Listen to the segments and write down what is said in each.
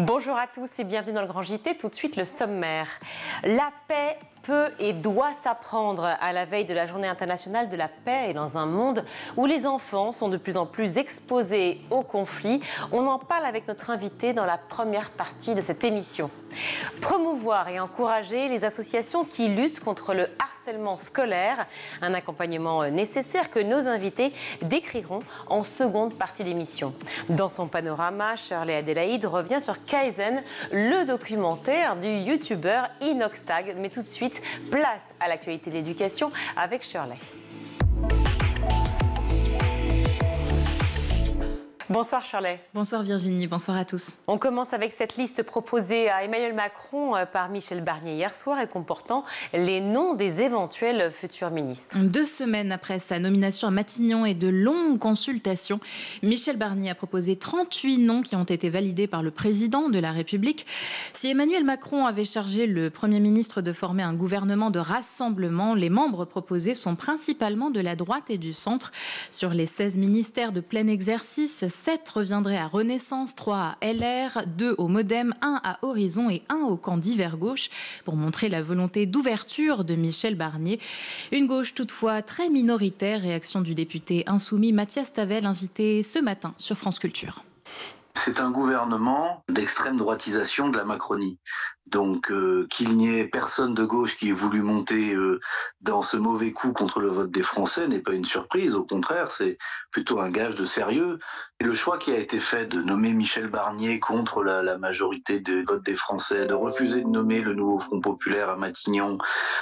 Bonjour à tous et bienvenue dans le Grand JT. Tout de suite, le sommaire. La paix peut et doit s'apprendre à la veille de la Journée internationale de la paix et dans un monde où les enfants sont de plus en plus exposés aux conflits. On en parle avec notre invité dans la première partie de cette émission. Promouvoir et encourager les associations qui luttent contre le harcèlement scolaire, un accompagnement nécessaire que nos invités décriront en seconde partie d'émission. Dans son panorama, Shirley Adélaïde revient sur Kaizen, le documentaire du youtubeur Inoxtag. Mais tout de suite, place à l'actualité de l'éducation avec Shirley. Bonsoir Shirley. Bonsoir Virginie, bonsoir à tous. On commence avec cette liste proposée à Emmanuel Macron par Michel Barnier hier soir et comportant les noms des éventuels futurs ministres. 2 semaines après sa nomination à Matignon et de longues consultations, Michel Barnier a proposé 38 noms qui ont été validés par le président de la République. Si Emmanuel Macron avait chargé le Premier ministre de former un gouvernement de rassemblement, les membres proposés sont principalement de la droite et du centre. Sur les 16 ministères de plein exercice, 7 reviendraient à Renaissance, 3 à LR, 2 au Modem, 1 à Horizon et 1 au camp d'hiver gauche, pour montrer la volonté d'ouverture de Michel Barnier. Une gauche toutefois très minoritaire, réaction du député insoumis Mathias Tavel, invité ce matin sur France Culture. C'est un gouvernement d'extrême droitisation de la Macronie. Donc qu'il n'y ait personne de gauche qui ait voulu monter dans ce mauvais coup contre le vote des Français n'est pas une surprise. Au contraire, c'est plutôt un gage de sérieux. Et le choix qui a été fait de nommer Michel Barnier contre la majorité des votes des Français, de refuser de nommer le nouveau Front Populaire à Matignon,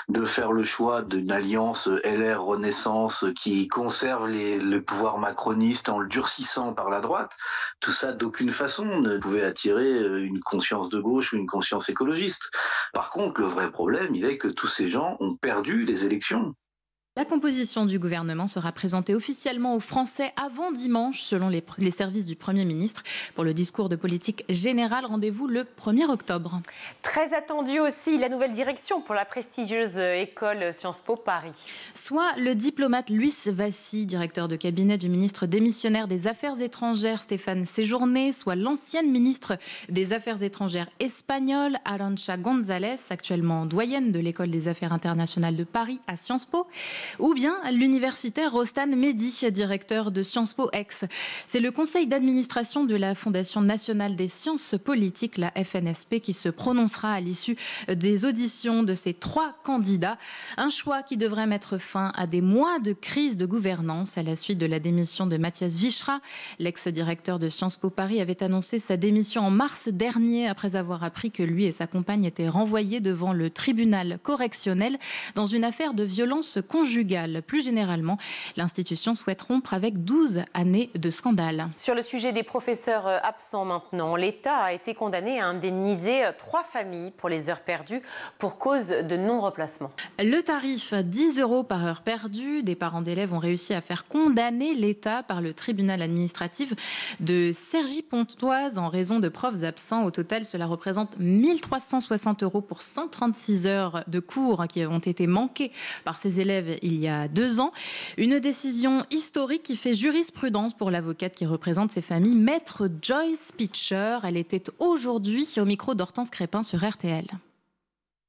de faire le choix d'une alliance LR Renaissance qui conserve le pouvoir macroniste en le durcissant par la droite, tout ça d'aucune façon ne pouvait attirer une conscience de gauche ou une conscience écologiste. Par contre, le vrai problème, il est que tous ces gens ont perdu les élections. La composition du gouvernement sera présentée officiellement aux Français avant dimanche, selon les services du Premier ministre. Pour le discours de politique générale, rendez-vous le 1er octobre. Très attendue aussi la nouvelle direction pour la prestigieuse école Sciences Po Paris. Soit le diplomate Luis Vassi, directeur de cabinet du ministre démissionnaire des Affaires étrangères Stéphane Séjourné, soit l'ancienne ministre des Affaires étrangères espagnole Arantxa González, actuellement doyenne de l'école des Affaires internationales de Paris à Sciences Po. Ou bien l'universitaire Rostan Mehdi, directeur de Sciences Po Aix. C'est le conseil d'administration de la Fondation nationale des sciences politiques, la FNSP, qui se prononcera à l'issue des auditions de ces 3 candidats. Un choix qui devrait mettre fin à des mois de crise de gouvernance à la suite de la démission de Mathias Vichra. L'ex-directeur de Sciences Po Paris avait annoncé sa démission en mars dernier après avoir appris que lui et sa compagne étaient renvoyés devant le tribunal correctionnel dans une affaire de violence conjugale. Plus généralement, l'institution souhaite rompre avec 12 années de scandale. Sur le sujet des professeurs absents maintenant, l'État a été condamné à indemniser 3 familles pour les heures perdues pour cause de non-remplacement. Le tarif, 10 € par heure perdue. Des parents d'élèves ont réussi à faire condamner l'État par le tribunal administratif de Cergy-Pontoise en raison de profs absents. Au total, cela représente 1 360 € pour 136 heures de cours qui ont été manquées par ces élèves il y a 2 ans. Une décision historique qui fait jurisprudence pour l'avocate qui représente ces familles, Maître Joyce Pitcher. Elle était aujourd'hui au micro d'Hortense Crépin sur RTL.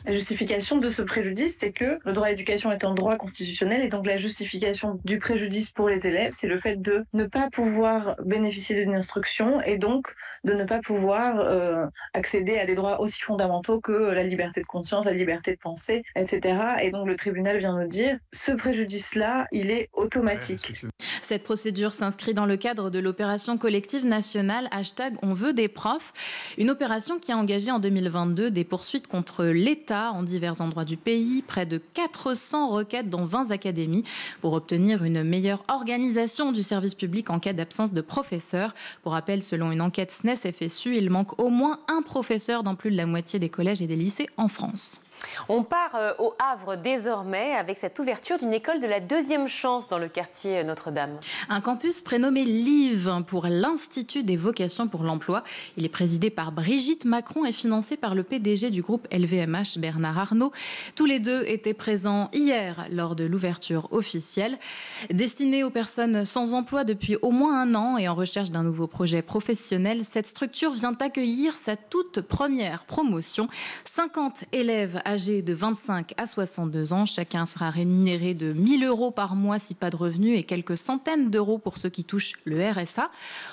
La justification de ce préjudice, c'est que le droit à l'éducation est un droit constitutionnel et donc la justification du préjudice pour les élèves, c'est le fait de ne pas pouvoir bénéficier d'une instruction et donc de ne pas pouvoir accéder à des droits aussi fondamentaux que la liberté de conscience, la liberté de penser, etc. Et donc le tribunal vient nous dire, ce préjudice-là, il est automatique. Cette procédure s'inscrit dans le cadre de l'opération collective nationale #On veut des profs, une opération qui a engagé en 2022 des poursuites contre l'État en divers endroits du pays, près de 400 requêtes dans 20 académies pour obtenir une meilleure organisation du service public en cas d'absence de professeurs. Pour rappel, selon une enquête SNES-FSU, il manque au moins un professeur dans plus de la moitié des collèges et des lycées en France. On part au Havre désormais avec cette ouverture d'une école de la deuxième chance dans le quartier Notre-Dame. Un campus prénommé LIVE pour l'Institut des vocations pour l'emploi. Il est présidé par Brigitte Macron et financé par le PDG du groupe LVMH, Bernard Arnault. Tous les deux étaient présents hier lors de l'ouverture officielle. Destinée aux personnes sans emploi depuis au moins un an et en recherche d'un nouveau projet professionnel, cette structure vient accueillir sa toute première promotion. 50 élèves âgés de 25 à 62 ans. Chacun sera rémunéré de 1 000 € par mois si pas de revenus et quelques centaines d'euros pour ceux qui touchent le RSA.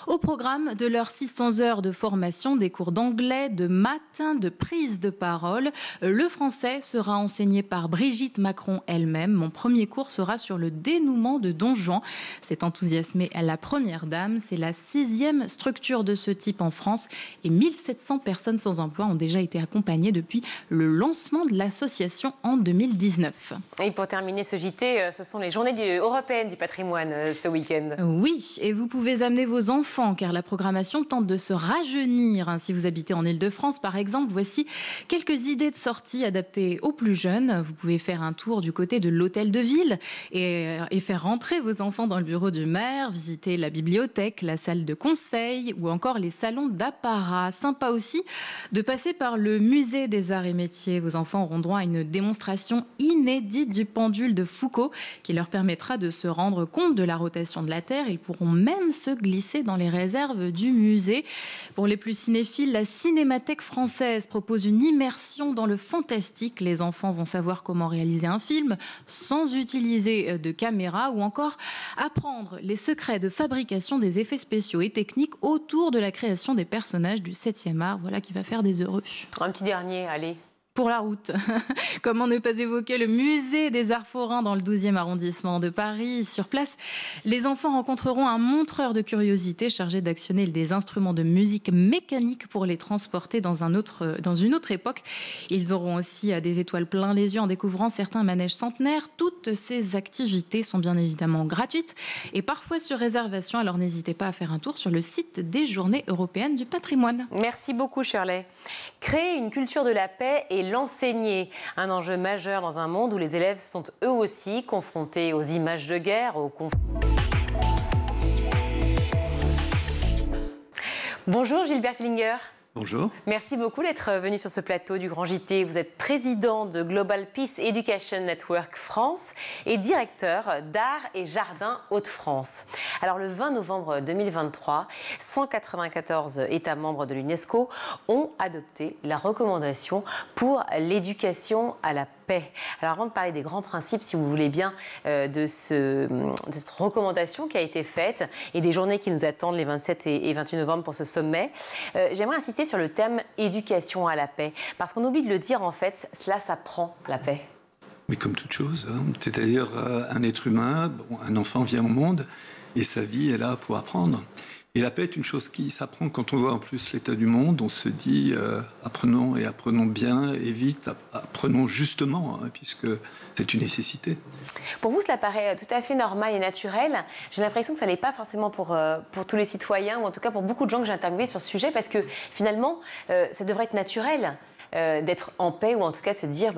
Au programme de leurs 600 heures de formation, des cours d'anglais, de maths, de prise de parole. Le français sera enseigné par Brigitte Macron elle-même. Mon premier cours sera sur le dénouement de Don Juan. C'est enthousiasmé à la première dame. C'est la 6e structure de ce type en France et 1700 personnes sans emploi ont déjà été accompagnées depuis le lancement de l'association en 2019. Et pour terminer ce JT, ce sont les journées européennes du patrimoine ce week-end. Oui, et vous pouvez amener vos enfants car la programmation tente de se rajeunir. Si vous habitez en Île-de-France par exemple, voici quelques idées de sorties adaptées aux plus jeunes. Vous pouvez faire un tour du côté de l'hôtel de ville et faire rentrer vos enfants dans le bureau du maire, visiter la bibliothèque, la salle de conseil ou encore les salons d'apparat. Sympa aussi de passer par le musée des arts et métiers. Vos enfants auront droit à une démonstration inédite du pendule de Foucault qui leur permettra de se rendre compte de la rotation de la Terre. Ils pourront même se glisser dans les réserves du musée. Pour les plus cinéphiles, la Cinémathèque française propose une immersion dans le fantastique. Les enfants vont savoir comment réaliser un film sans utiliser de caméra ou encore apprendre les secrets de fabrication des effets spéciaux et techniques autour de la création des personnages du 7e art. Voilà qui va faire des heureux. Un petit dernier, allez. Pour la route. Comment ne pas évoquer le musée des Arts Forains dans le 12e arrondissement de Paris. Sur place, les enfants rencontreront un montreur de curiosité chargé d'actionner des instruments de musique mécanique pour les transporter dans une autre époque. Ils auront aussi des étoiles plein les yeux en découvrant certains manèges centenaires. Toutes ces activités sont bien évidemment gratuites et parfois sur réservation. Alors n'hésitez pas à faire un tour sur le site des Journées européennes du patrimoine. Merci beaucoup Shirley. Créer une culture de la paix et l'enseigner. Un enjeu majeur dans un monde où les élèves sont eux aussi confrontés aux images de guerre, aux conflits. Bonjour Gilbert Fillinger. Bonjour. Merci beaucoup d'être venu sur ce plateau du Grand JT. Vous êtes président de Global Peace Education Network France et directeur d'Art et Jardin Hauts-de-France. Alors le 20 novembre 2023, 194 États membres de l'UNESCO ont adopté la recommandation pour l'éducation à la paix. Alors avant de parler des grands principes, si vous voulez bien, de cette recommandation qui a été faite et des journées qui nous attendent les 27 et 28 novembre pour ce sommet, j'aimerais insister sur le thème éducation à la paix. Parce qu'on oublie de le dire, en fait, cela s'apprend, la paix. Mais comme toute chose, hein. C'est-à-dire un être humain, un enfant vient au monde et sa vie est là pour apprendre. Et la paix est une chose qui s'apprend. Quand on voit en plus l'état du monde, on se dit apprenons et apprenons bien et vite, apprenons justement, hein, puisque c'est une nécessité. Pour vous, cela paraît tout à fait normal et naturel. J'ai l'impression que ça n'est pas forcément pour tous les citoyens, ou en tout cas pour beaucoup de gens que j'ai interviewés sur ce sujet, parce que finalement, ça devrait être naturel. D'être en paix, ou en tout cas de se dire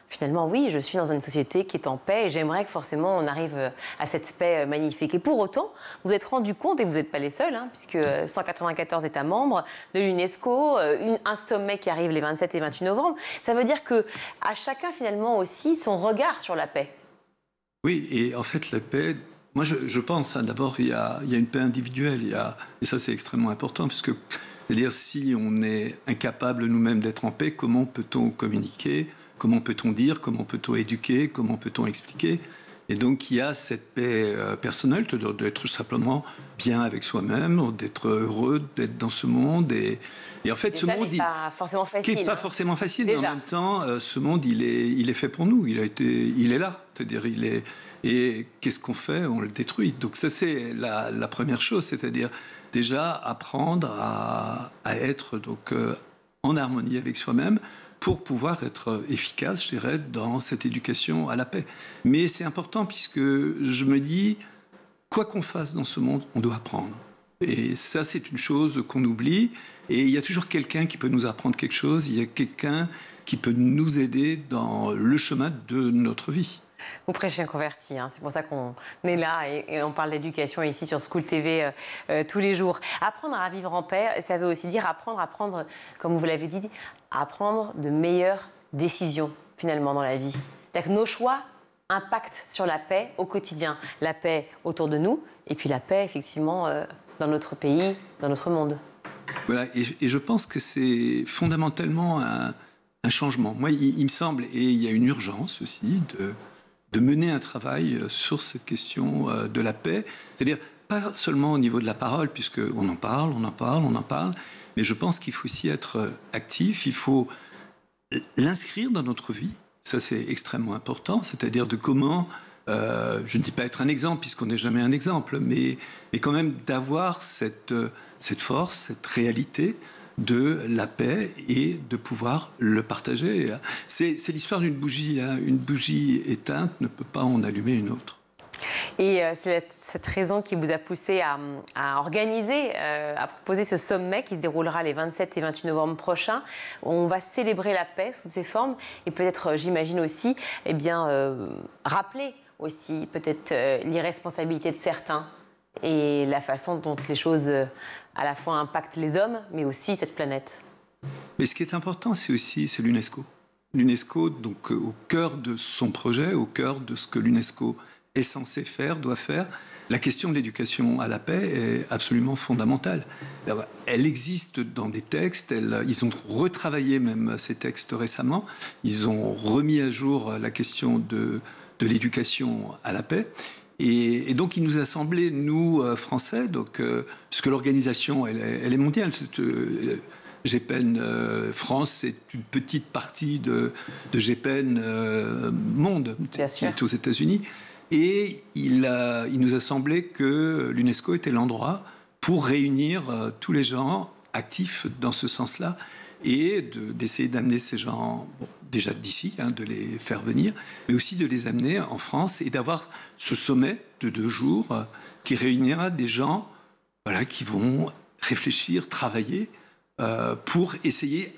finalement oui, je suis dans une société qui est en paix et j'aimerais que forcément on arrive à cette paix magnifique. Et pour autant, vous vous êtes rendu compte, et vous n'êtes pas les seuls, hein, puisque 194 États membres de l'UNESCO, un sommet qui arrive les 27 et 28 novembre, ça veut dire qu'à chacun finalement aussi son regard sur la paix. Oui, et en fait la paix, moi je pense, hein, d'abord il y a une paix individuelle, et ça c'est extrêmement important, puisque c'est-à-dire, si on est incapable nous-mêmes d'être en paix, comment peut-on communiquer? Comment peut-on dire? Comment peut-on éduquer? Comment peut-on expliquer? Et donc, il y a cette paix personnelle, d'être simplement bien avec soi-même, d'être heureux, d'être dans ce monde. Et en fait, ce monde, pas forcément facile, ce qui n'est pas forcément facile, mais en même temps, ce monde, il est fait pour nous. Il est là. C'est-à-dire, et qu'est-ce qu'on fait? On le détruit. Donc ça, c'est la première chose, c'est-à-dire déjà apprendre à être donc en harmonie avec soi-même pour pouvoir être efficace, je dirais, dans cette éducation à la paix. Mais c'est important puisque je me dis, quoi qu'on fasse dans ce monde, on doit apprendre. Et ça, c'est une chose qu'on oublie. Et il y a toujours quelqu'un qui peut nous apprendre quelque chose. Il y a quelqu'un qui peut nous aider dans le chemin de notre vie. Vous prêchez un converti, hein. C'est pour ça qu'on est là et on parle d'éducation ici sur School TV tous les jours. Apprendre à vivre en paix, ça veut aussi dire apprendre, comme vous l'avez dit, à prendre de meilleures décisions finalement dans la vie. C'est-à-dire que nos choix impactent sur la paix au quotidien. La paix autour de nous et puis la paix effectivement dans notre pays, dans notre monde. Voilà, et je pense que c'est fondamentalement un changement. Moi, il me semble, et il y a une urgence aussi, de mener un travail sur cette question de la paix. C'est-à-dire, pas seulement au niveau de la parole, puisqu'on en parle, mais je pense qu'il faut aussi être actif, il faut l'inscrire dans notre vie. Ça, c'est extrêmement important, c'est-à-dire de comment, je ne dis pas être un exemple, puisqu'on n'est jamais un exemple, mais quand même d'avoir cette force, cette réalité de la paix et de pouvoir le partager. C'est l'histoire d'une bougie. Hein. Une bougie éteinte ne peut pas en allumer une autre. Et c'est cette raison qui vous a poussé à organiser, à proposer ce sommet qui se déroulera les 27 et 28 novembre prochains. On va célébrer la paix sous ses formes et peut-être, j'imagine aussi, rappeler aussi peut-être l'irresponsabilité de certains et la façon dont les choses à la fois impactent les hommes, mais aussi cette planète. Mais ce qui est important, c'est l'UNESCO. L'UNESCO, donc au cœur de son projet, au cœur de ce que l'UNESCO est censé faire, doit faire, la question de l'éducation à la paix est absolument fondamentale. Elle existe dans des textes, ils ont retravaillé même ces textes récemment, ils ont remis à jour la question de l'éducation à la paix. Et donc, il nous a semblé, nous, Français, puisque l'organisation, elle est mondiale. GEPEN France, c'est une petite partie de GEPEN Monde, qui est aux États-Unis. Et il nous a semblé que l'UNESCO était l'endroit pour réunir tous les gens actifs dans ce sens-là et d'essayer d'amener ces gens, déjà d'ici, de les faire venir, mais aussi de les amener en France et d'avoir ce sommet de 2 jours qui réunira des gens qui vont réfléchir, travailler pour essayer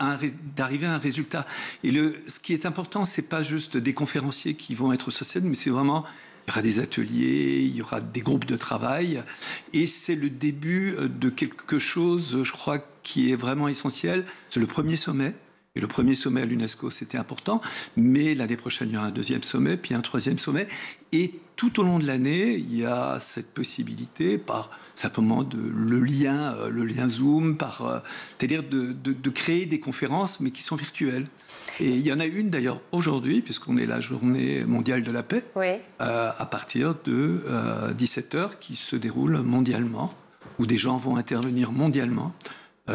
d'arriver à un résultat. Et ce qui est important, c'est pas juste des conférenciers qui vont être sur scène, mais c'est vraiment... Il y aura des ateliers, il y aura des groupes de travail, et c'est le début de quelque chose, je crois, qui est vraiment essentiel. C'est le premier sommet, et le premier sommet à l'UNESCO, c'était important, mais l'année prochaine, il y aura un 2e sommet, puis un 3e sommet, et tout au long de l'année, il y a cette possibilité, par simplement le lien Zoom, c'est-à-dire de créer des conférences, mais qui sont virtuelles. Et il y en a une d'ailleurs aujourd'hui, puisqu'on est la journée mondiale de la paix, à partir de 17h, qui se déroule mondialement, où des gens vont intervenir mondialement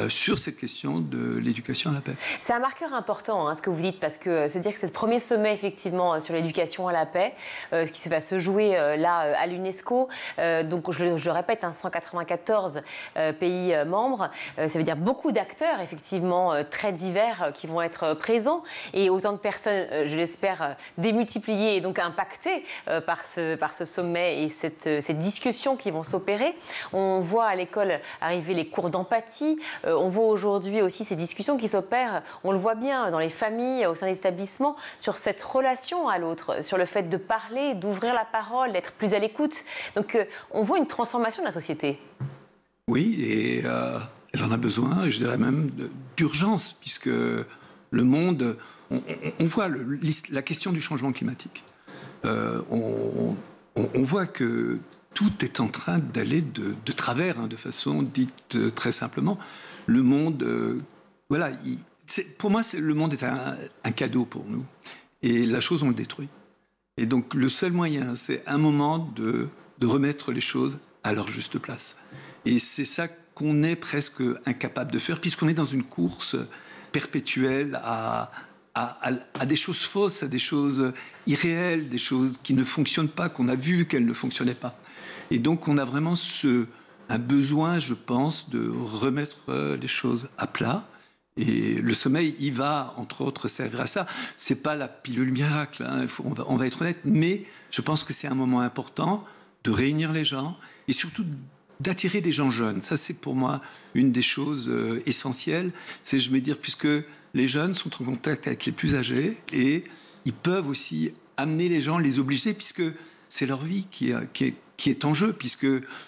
sur cette question de l'éducation à la paix. C'est un marqueur important, ce que vous dites, parce que se dire que c'est le premier sommet, effectivement, sur l'éducation à la paix, qui va se jouer là, à l'UNESCO, donc je le répète, 194 pays membres, ça veut dire beaucoup d'acteurs, effectivement, très divers, qui vont être présents, et autant de personnes, je l'espère, démultipliées et donc impactées par ce sommet et cette discussion qui vont s'opérer. On voit à l'école arriver les cours d'empathie. On voit aujourd'hui aussi ces discussions qui s'opèrent, on le voit bien dans les familles, au sein des établissements, sur cette relation à l'autre, sur le fait de parler, d'ouvrir la parole, d'être plus à l'écoute. Donc on voit une transformation de la société. Oui, et elle en a besoin, je dirais même d'urgence, puisque le monde, on voit la question du changement climatique. On voit que tout est en train d'aller de travers, de façon dite très simplement. Le monde, pour moi, le monde est un cadeau pour nous. Et la chose, on le détruit. Et donc, le seul moyen, c'est un moment de remettre les choses à leur juste place. Et c'est ça qu'on est presque incapable de faire, puisqu'on est dans une course perpétuelle à des choses fausses, à des choses irréelles, des choses qui ne fonctionnent pas, qu'on a vu qu'elles ne fonctionnaient pas. Et donc, on a vraiment un besoin, je pense, de remettre les choses à plat. Et le sommeil, il va, entre autres, servir à ça. C'est pas la pilule miracle, on va être honnête, mais je pense que c'est un moment important de réunir les gens et surtout d'attirer des gens jeunes. Ça, c'est pour moi une des choses essentielles. C'est, je vais dire, puisque les jeunes sont en contact avec les plus âgés et ils peuvent aussi amener les gens, les obliger, puisque c'est leur vie qui est en jeu, puisque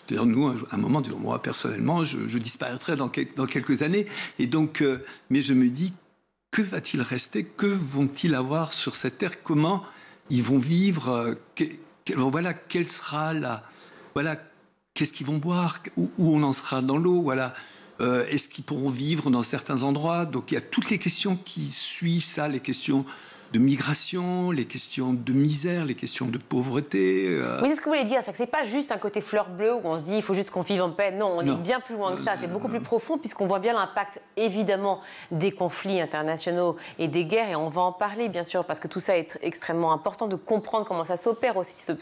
d'ailleurs nous, à un moment, moi personnellement, je disparaîtrai dans quelques années. Et donc, mais je me dis, que va-t-il rester? Que vont-ils avoir sur cette terre? Comment ils vont vivre? Voilà, quelle sera voilà, qu'est-ce qu'ils vont boire? Où on en sera dans l'eau? Voilà. Est-ce qu'ils pourront vivre dans certains endroits? Donc il y a toutes les questions qui suivent ça, les questions de migration, les questions de misère, les questions de pauvreté. Oui, c'est ce que vous voulez dire, c'est que c'est pas juste un côté fleur bleue où on se dit il faut juste qu'on vive en paix. Non, on est bien plus loin que ça. C'est beaucoup plus profond puisqu'on voit bien l'impact évidemment des conflits internationaux et des guerres, et on va en parler bien sûr parce que tout ça est extrêmement important de comprendre comment ça s'opère aussi.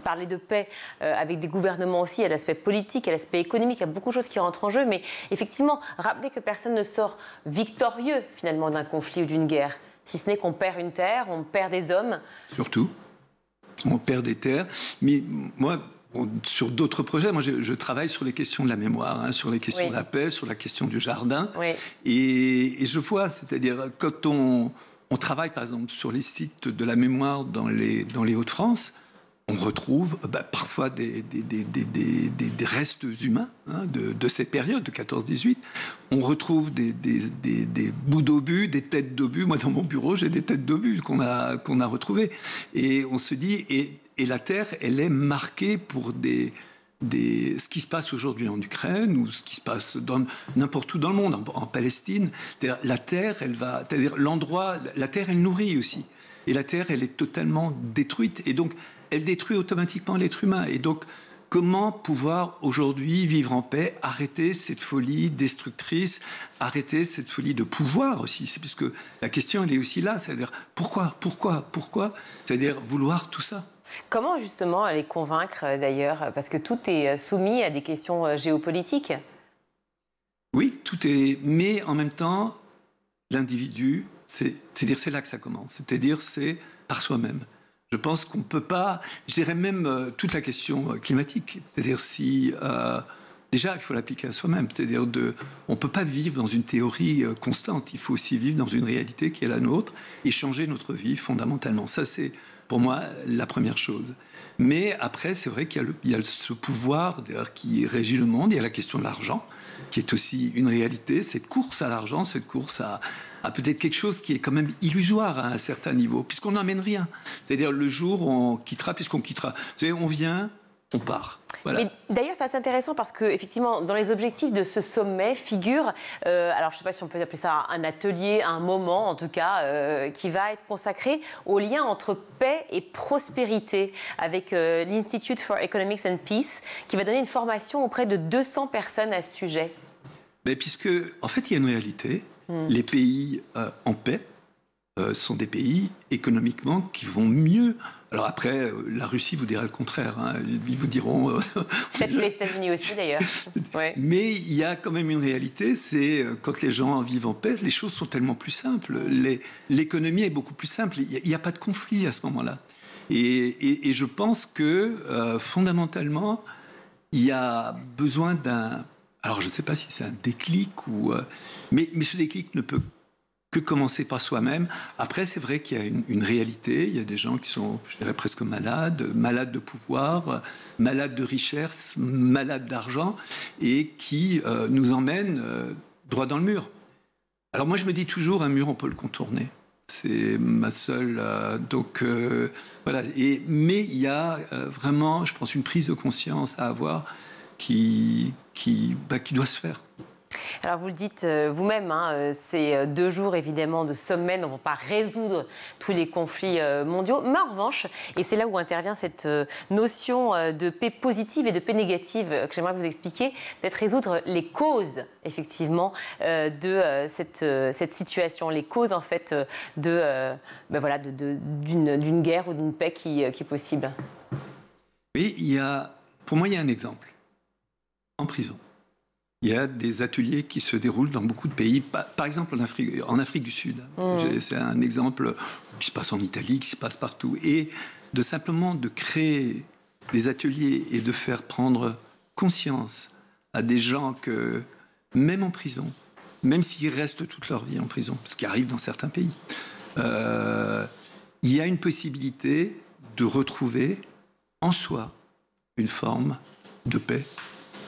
Parler de paix avec des gouvernements aussi, il y a l'aspect politique, il y a l'aspect économique, il y a beaucoup de choses qui rentrent en jeu, mais effectivement, rappeler que personne ne sort victorieux finalement d'un conflit ou d'une guerre. Si ce n'est qu'on perd une terre, on perd des hommes. Surtout, on perd des terres. Mais moi, sur d'autres projets, moi, je travaille sur les questions de la mémoire, sur les questions de la paix, sur la question du jardin. Oui. Et je vois, c'est-à-dire, quand on travaille, par exemple, sur les sites de la mémoire dans les Hauts-de-France, on retrouve parfois des restes humains de cette période, de 14-18. On retrouve des bouts d'obus, des têtes d'obus. Moi, dans mon bureau, j'ai des têtes d'obus qu'on a retrouvées. Et on se dit, et la terre, elle est marquée pour ce qui se passe aujourd'hui en Ukraine ou ce qui se passe n'importe où dans le monde, en Palestine. La terre, l'endroit, la terre, elle nourrit aussi. Et la terre, elle est totalement détruite. Et donc, elle détruit automatiquement l'être humain. Et donc, comment pouvoir aujourd'hui vivre en paix, arrêter cette folie destructrice, arrêter cette folie de pouvoir aussi? C'est puisque la question, elle est aussi là. C'est-à-dire, pourquoi? C'est-à-dire, vouloir tout ça. Comment, justement, les convaincre, d'ailleurs? Parce que tout est soumis à des questions géopolitiques. Oui, tout est... Mais en même temps, l'individu, c'est-à-dire, c'est là que ça commence. C'est-à-dire, c'est par soi-même. Je pense qu'on ne peut pas, je dirais même toute la question climatique, c'est-à-dire si, déjà il faut l'appliquer à soi-même, c'est-à-dire on ne peut pas vivre dans une théorie constante, il faut aussi vivre dans une réalité qui est la nôtre et changer notre vie fondamentalement. Ça c'est pour moi la première chose. Mais après c'est vrai qu'il y a ce pouvoir qui régit le monde, il y a la question de l'argent qui est aussi une réalité, cette course à l'argent, cette course à peut-être quelque chose qui est quand même illusoire à un certain niveau, puisqu'on n'emmène rien. C'est-à-dire le jour où on quittera, puisqu'on quittera. Vous savez, on vient, on part. Voilà. D'ailleurs, c'est assez intéressant parce que, effectivement, dans les objectifs de ce sommet figure, alors je ne sais pas si on peut appeler ça un atelier, un moment en tout cas, qui va être consacré au lien entre paix et prospérité avec l'Institute for Economics and Peace, qui va donner une formation auprès de 200 personnes à ce sujet. Mais puisque, en fait, il y a une réalité. Les pays en paix sont des pays économiquement qui vont mieux. Alors après, la Russie vous dira le contraire. Ils vous diront... Peut-être les États-Unis aussi, d'ailleurs. Ouais. Mais il y a quand même une réalité, c'est quand les gens vivent en paix, les choses sont tellement plus simples. L'économie est beaucoup plus simple. Il n'y a pas de conflit à ce moment-là. Et je pense que, fondamentalement, il y a besoin d'un... Alors, je ne sais pas si c'est un déclic ou... Mais ce déclic ne peut que commencer par soi-même. Après, c'est vrai qu'il y a une réalité. Il y a des gens qui sont, je dirais, presque malades de pouvoir, malades de richesse, malades d'argent, et qui nous emmènent droit dans le mur. Alors moi, je me dis toujours, un mur, on peut le contourner. C'est ma seule... voilà. Mais il y a vraiment, je pense, une prise de conscience à avoir qui doit se faire. Alors vous le dites vous-même, c'est 2 jours évidemment de sommet, ne vont pas résoudre tous les conflits mondiaux, mais en revanche, et c'est là où intervient cette notion de paix positive et de paix négative que j'aimerais vous expliquer, peut-être résoudre les causes effectivement de cette situation, les causes en fait d'une guerre ou d'une paix qui est possible. Oui, pour moi il y a un exemple, en prison. Il y a des ateliers qui se déroulent dans beaucoup de pays, par exemple en Afrique du Sud. C'est un exemple qui se passe en Italie, qui se passe partout. Et simplement de créer des ateliers et de faire prendre conscience à des gens que, même en prison, même s'ils restent toute leur vie en prison, ce qui arrive dans certains pays, il y a une possibilité de retrouver en soi une forme de paix.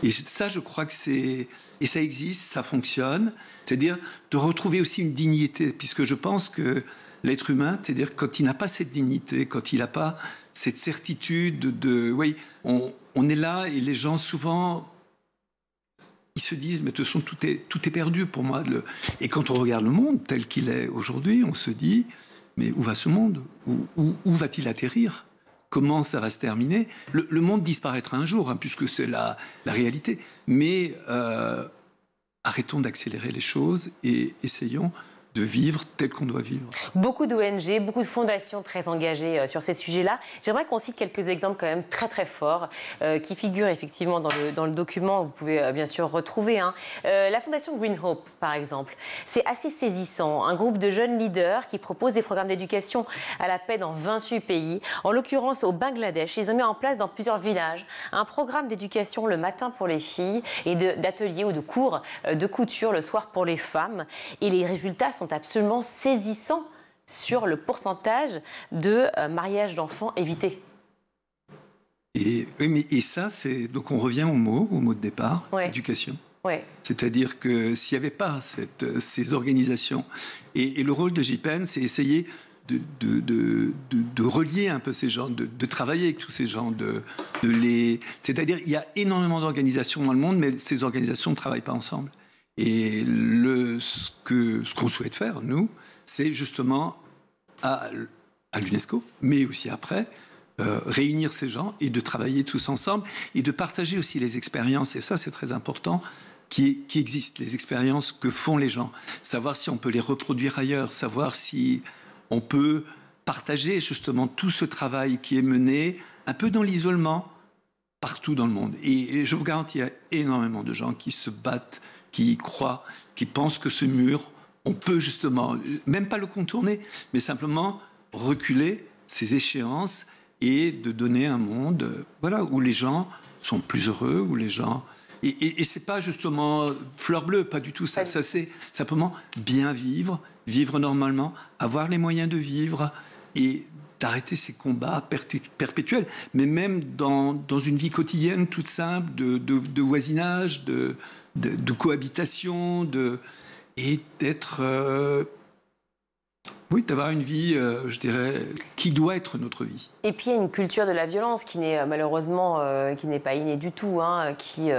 Et ça, je crois que c'est... Et ça existe, ça fonctionne. C'est-à-dire de retrouver aussi une dignité, puisque je pense que l'être humain, c'est-à-dire quand il n'a pas cette dignité, quand il n'a pas cette certitude de... Oui, on est là et les gens, souvent, ils se disent, mais de toute façon, tout est perdu pour moi. Et quand on regarde le monde tel qu'il est aujourd'hui, on se dit, mais où va ce monde ? Où va-t-il atterrir ? Comment ça va se terminer ? Le monde disparaîtra un jour, hein, puisque c'est la réalité. Mais arrêtons d'accélérer les choses et essayons de vivre tel qu'on doit vivre. Beaucoup d'ONG, beaucoup de fondations très engagées sur ces sujets-là. J'aimerais qu'on cite quelques exemples quand même très très forts qui figurent effectivement dans le document. Vous pouvez bien sûr retrouver. La fondation Green Hope, par exemple. C'est assez saisissant. Un groupe de jeunes leaders qui proposent des programmes d'éducation à la paix dans 28 pays. En l'occurrence au Bangladesh, ils ont mis en place dans plusieurs villages un programme d'éducation le matin pour les filles et d'ateliers ou de cours de couture le soir pour les femmes. Et les résultats sont absolument saisissants sur le pourcentage de mariages d'enfants évités. Et ça, c'est... Donc on revient au mot de départ, éducation. Ouais. C'est-à-dire que s'il n'y avait pas ces organisations, et le rôle de JPN, c'est essayer de relier un peu ces gens, de travailler avec tous ces gens, c'est-à-dire il y a énormément d'organisations dans le monde, mais ces organisations ne travaillent pas ensemble. Et ce qu'on souhaite faire, nous, c'est justement à l'UNESCO, mais aussi après, réunir ces gens et de travailler tous ensemble et de partager aussi les expériences. Et ça, c'est très important, qui existent, les expériences que font les gens. Savoir si on peut les reproduire ailleurs, savoir si on peut partager justement tout ce travail qui est mené un peu dans l'isolement partout dans le monde. Et je vous garantis, il y a énormément de gens qui se battent, qui y croient, qui pensent que ce mur, on peut justement, même pas le contourner, mais simplement reculer ces échéances et de donner un monde où les gens sont plus heureux, où les gens... Et c'est pas justement fleur bleue, pas du tout. Ça c'est simplement bien vivre normalement, avoir les moyens de vivre et d'arrêter ces combats perpétuels, mais même dans une vie quotidienne toute simple, de voisinage, de cohabitation, et d'être... d'avoir une vie, je dirais, qui doit être notre vie. Et puis il y a une culture de la violence qui n'est malheureusement qui n'est pas innée du tout, qui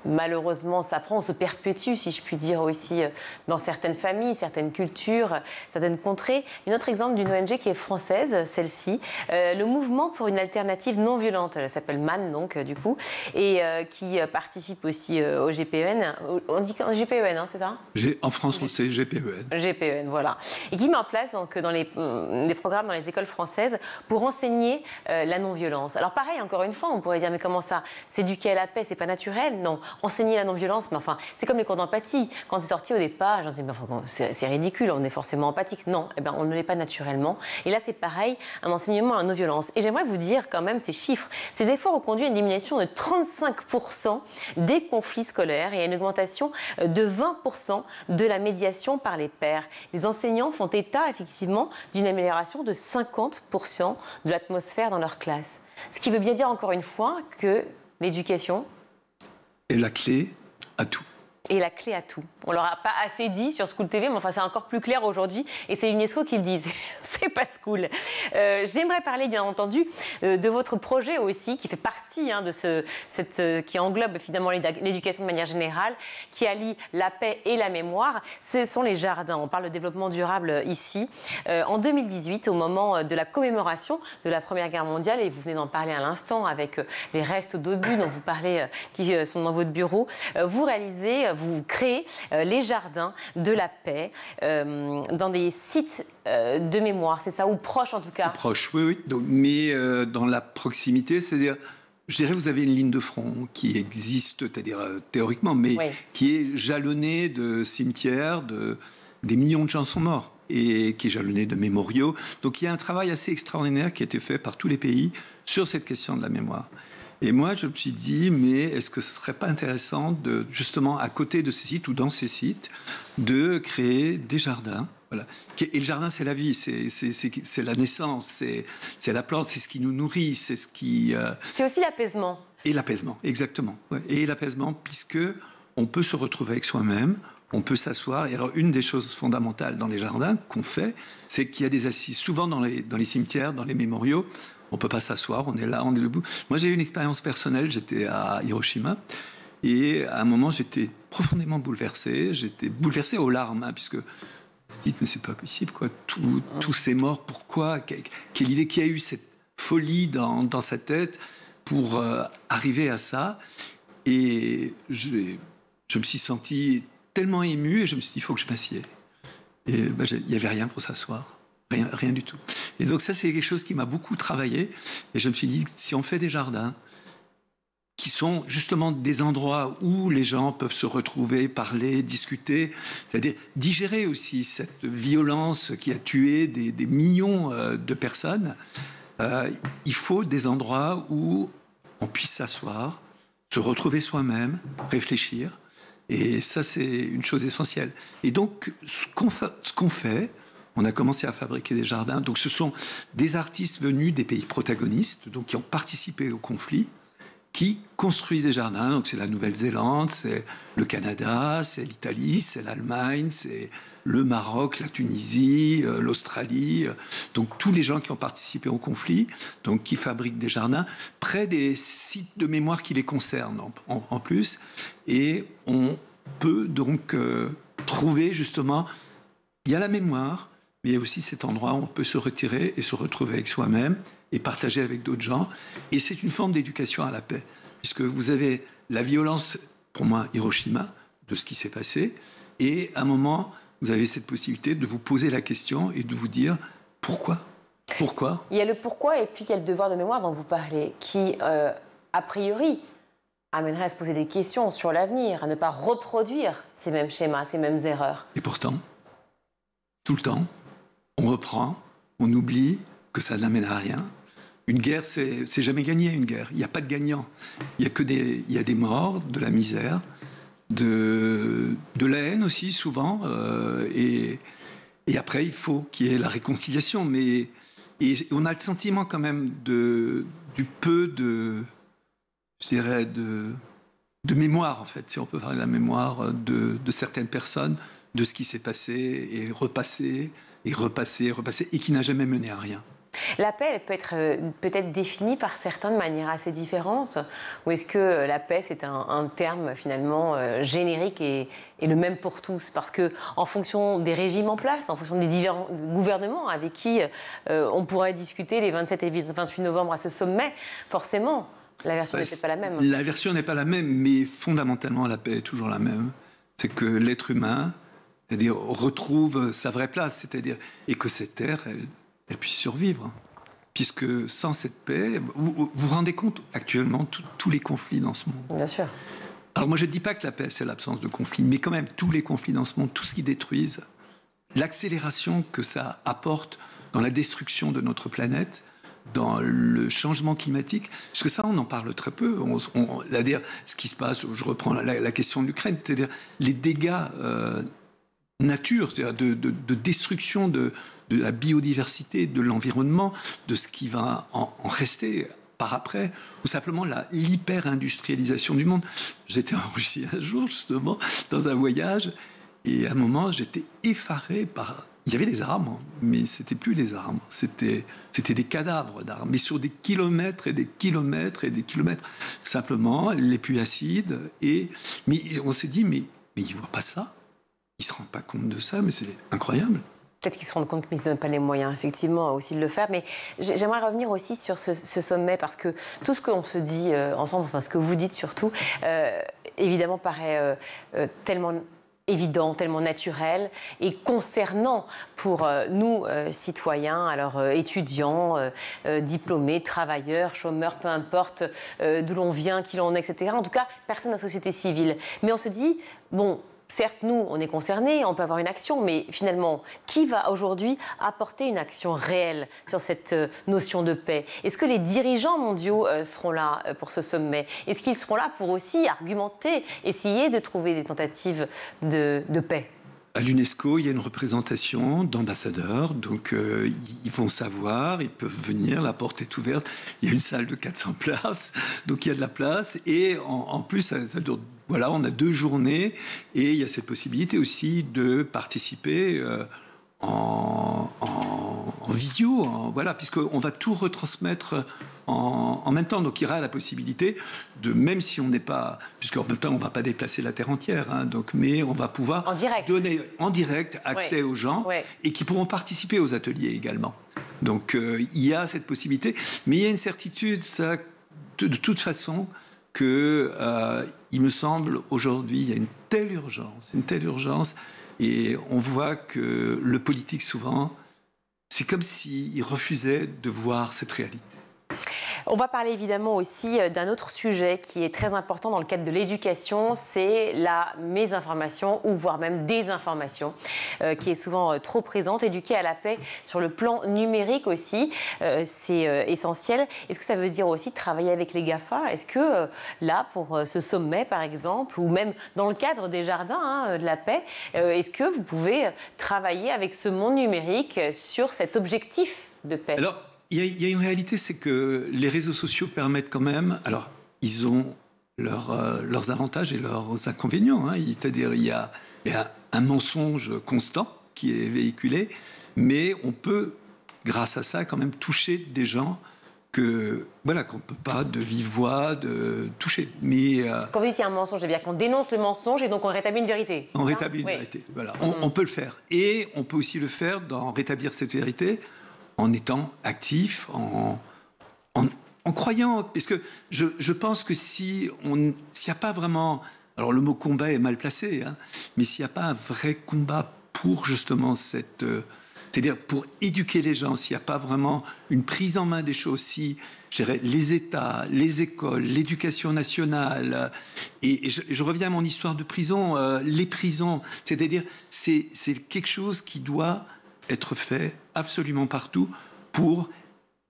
malheureusement s'apprend, se perpétue, si je puis dire aussi, dans certaines familles, certaines cultures, certaines contrées. Un autre exemple d'une ONG qui est française, celle-ci, le mouvement pour une alternative non violente. Elle s'appelle MAN, donc, du coup, et qui participe aussi au GPEN. On dit GPEN, c'est ça ? En France, on sait GPEN. GPEN, voilà. Et qui met en place donc, des programmes dans les écoles françaises pour enseigner la non-violence. Alors pareil, encore une fois, on pourrait dire, mais comment ça ? S'éduquer à la paix, c'est pas naturel ? Non. Enseigner la non-violence, mais enfin, c'est comme les cours d'empathie. Quand c'est sorti au départ, j'en dis, mais enfin, c'est ridicule, on est forcément empathique. Non, on ne l'est pas naturellement. Et là, c'est pareil, un enseignement à la non-violence. Et j'aimerais vous dire quand même ces chiffres. Ces efforts ont conduit à une diminution de 35% des conflits scolaires et à une augmentation de 20% de la médiation par les pairs. Les enseignants font état, effectivement, d'une amélioration de 50% de l'atmosphère dans leur classe. Ce qui veut bien dire, encore une fois, que l'éducation est la clé à tout. Et la clé à tout. On ne l'aura pas assez dit sur School TV, mais enfin c'est encore plus clair aujourd'hui. Et c'est l'UNESCO qui le dit, c'est pas School. J'aimerais parler bien entendu de votre projet aussi, qui fait partie qui englobe finalement l'éducation de manière générale, qui allie la paix et la mémoire. Ce sont les jardins. On parle de développement durable ici. En 2018, au moment de la commémoration de la Première Guerre mondiale, et vous venez d'en parler à l'instant avec les restes d'obus dont vous parlez, qui sont dans votre bureau, vous créez les jardins de la paix dans des sites de mémoire, c'est ça, ou proches en tout cas. Proches, oui. Donc, mais dans la proximité, c'est-à-dire, je dirais, vous avez une ligne de front qui existe, c'est-à-dire théoriquement, mais qui est jalonnée de cimetières, des millions de gens sont morts, et qui est jalonnée de mémoriaux. Donc il y a un travail assez extraordinaire qui a été fait par tous les pays sur cette question de la mémoire. Et moi, je me suis dit, mais est-ce que ce ne serait pas intéressant de, justement, à côté de ces sites ou dans ces sites, de créer des jardins. Voilà. Et le jardin, c'est la vie, c'est la naissance, c'est la plante, c'est ce qui nous nourrit, c'est ce qui... C'est aussi l'apaisement. Et l'apaisement, exactement. Ouais. Et l'apaisement, puisque on peut se retrouver avec soi-même, on peut s'asseoir. Et alors, une des choses fondamentales dans les jardins qu'on fait, c'est qu'il y a des assises. Souvent, dans les cimetières, dans les mémoriaux, on ne peut pas s'asseoir, on est là, on est debout. Moi, j'ai eu une expérience personnelle, j'étais à Hiroshima, et à un moment, j'étais profondément bouleversé. J'étais bouleversé aux larmes, hein, puisque vous dites, mais c'est pas possible, quoi. Tous ces morts, pourquoi? Quelle idée, qui a eu cette folie dans sa tête pour arriver à ça? Et je me suis senti tellement ému, et je me suis dit, il faut que je m'assieds. Et il n'y avait rien pour s'asseoir. Rien du tout. Et donc ça, c'est quelque chose qui m'a beaucoup travaillé. Et je me suis dit, si on fait des jardins qui sont justement des endroits où les gens peuvent se retrouver, parler, discuter, c'est-à-dire digérer aussi cette violence qui a tué des millions de personnes, il faut des endroits où on puisse s'asseoir, se retrouver soi-même, réfléchir. Et ça, c'est une chose essentielle. Et donc, ce qu'on fait, on a commencé à fabriquer des jardins. Donc, ce sont des artistes venus des pays protagonistes, donc qui ont participé au conflit, qui construisent des jardins. Donc, c'est la Nouvelle-Zélande, c'est le Canada, c'est l'Italie, c'est l'Allemagne, c'est le Maroc, la Tunisie, l'Australie. Donc, tous les gens qui ont participé au conflit, donc qui fabriquent des jardins près des sites de mémoire qui les concernent en plus. Et on peut donc trouver justement, il y a la mémoire, mais il y a aussi cet endroit où on peut se retirer et se retrouver avec soi-même et partager avec d'autres gens. Et c'est une forme d'éducation à la paix, puisque vous avez la violence, pour moi, Hiroshima, de ce qui s'est passé, et à un moment, vous avez cette possibilité de vous poser la question et de vous dire pourquoi. Pourquoi ? Il y a le pourquoi et puis il y a le devoir de mémoire dont vous parlez, qui, a priori, amènerait à se poser des questions sur l'avenir, à ne pas reproduire ces mêmes schémas, ces mêmes erreurs. Et pourtant, tout le temps, on reprend, on oublie que ça n'amène à rien. Une guerre, c'est jamais gagné, une guerre. Il n'y a pas de gagnant. Il y a des morts, de la misère, de la haine aussi, souvent. Et après, il faut qu'il y ait la réconciliation. Et on a le sentiment quand même du peu de... je dirais, de mémoire, en fait, si on peut parler de la mémoire de certaines personnes, de ce qui s'est passé, et repassé, et qui n'a jamais mené à rien. La paix, elle peut être peut-être définie par certains de manière assez différente, ou est-ce que la paix, c'est un terme finalement générique et le même pour tous? Parce que en fonction des régimes en place, en fonction des différents gouvernements avec qui on pourrait discuter les 27 et 28 novembre à ce sommet, forcément, la version n'est peut-être pas la même. La version n'est pas la même, mais fondamentalement, la paix est toujours la même. C'est que l'être humain, c'est-à-dire, retrouve sa vraie place, c'est-à-dire, et que cette terre, elle puisse survivre. Puisque sans cette paix, vous vous rendez compte actuellement tous les conflits dans ce monde. Bien sûr. Alors moi, je ne dis pas que la paix, c'est l'absence de conflit, mais quand même, tous les conflits dans ce monde, tout ce qui détruisent, l'accélération que ça apporte dans la destruction de notre planète, dans le changement climatique, parce que ça, on en parle très peu. C'est-à-dire, ce qui se passe, je reprends la question de l'Ukraine, c'est-à-dire les dégâts nature, c'est-à-dire de destruction de la biodiversité, de l'environnement, de ce qui va en rester par après, ou simplement l'hyper-industrialisation du monde. J'étais en Russie un jour, justement, dans un voyage, et à un moment, j'étais effaré par... Il y avait des armes, mais c'était plus des armes, c'était des cadavres d'armes, mais sur des kilomètres et des kilomètres et des kilomètres. Simplement, les puits acides, mais on s'est dit, mais ils ne voient pas ça, ils ne se rendent pas compte de ça, mais c'est incroyable. Peut-être qu'ils se rendent compte qu'ils n'ont pas les moyens, effectivement, aussi de le faire. Mais j'aimerais revenir aussi sur ce sommet, parce que tout ce qu'on se dit ensemble, enfin ce que vous dites surtout, évidemment paraît tellement évident, tellement naturel et concernant pour nous, citoyens, alors étudiants, diplômés, travailleurs, chômeurs, peu importe d'où l'on vient, qui l'on est, etc. En tout cas, personne de la société civile. Mais on se dit, bon... certes, nous, on est concernés, on peut avoir une action, mais finalement, qui va aujourd'hui apporter une action réelle sur cette notion de paix? Est-ce que les dirigeants mondiaux seront là pour ce sommet? Est-ce qu'ils seront là pour aussi argumenter, essayer de trouver des tentatives de paix? À l'UNESCO, il y a une représentation d'ambassadeurs, donc ils vont savoir, ils peuvent venir, la porte est ouverte, il y a une salle de 400 places, donc il y a de la place, et en plus, ça dure, voilà, on a 2 journées, et il y a cette possibilité aussi de participer en visio, voilà, puisqu'on va tout retransmettre en même temps. Donc il y aura la possibilité de, même si on n'est pas, puisqu'en même temps on ne va pas déplacer la terre entière, hein, donc, mais on va pouvoir donner en direct accès aux gens et qui pourront participer aux ateliers également. Donc il y a cette possibilité, mais il y a une certitude, ça, de toute façon, que il me semble aujourd'hui il y a une telle urgence, et on voit que le politique souvent, c'est comme s'il refusait de voir cette réalité. On va parler évidemment aussi d'un autre sujet qui est très important dans le cadre de l'éducation, c'est la mésinformation ou voire même désinformation qui est souvent trop présente. Éduquer à la paix sur le plan numérique aussi, c'est essentiel. Est-ce que ça veut dire aussi travailler avec les GAFA? Est-ce que là, pour ce sommet par exemple, ou même dans le cadre des jardins de la paix, est-ce que vous pouvez travailler avec ce monde numérique sur cet objectif de paix? Alors, il y a une réalité, c'est que les réseaux sociaux permettent quand même... Alors, ils ont leurs avantages et leurs inconvénients. Hein. C'est-à-dire, il y a un mensonge constant qui est véhiculé, mais on peut, grâce à ça, quand même toucher des gens qu'on ne peut pas de vive voix de toucher. Mais, quand vous dites qu'il y a un mensonge, ça veut dire qu'on dénonce le mensonge et donc on rétablit une vérité. On rétablit une vérité, voilà. On peut le faire. Et on peut aussi le faire dans rétablir cette vérité en étant actif, en croyant. Parce que je pense que s'il n'y a pas vraiment... Alors le mot combat est mal placé, hein, mais s'il n'y a pas un vrai combat pour justement cette... c'est-à-dire pour éduquer les gens, s'il n'y a pas vraiment une prise en main des choses, si je dirais, les États, les écoles, l'éducation nationale, et je reviens à mon histoire de prison, les prisons, c'est-à-dire c'est quelque chose qui doit être fait absolument partout pour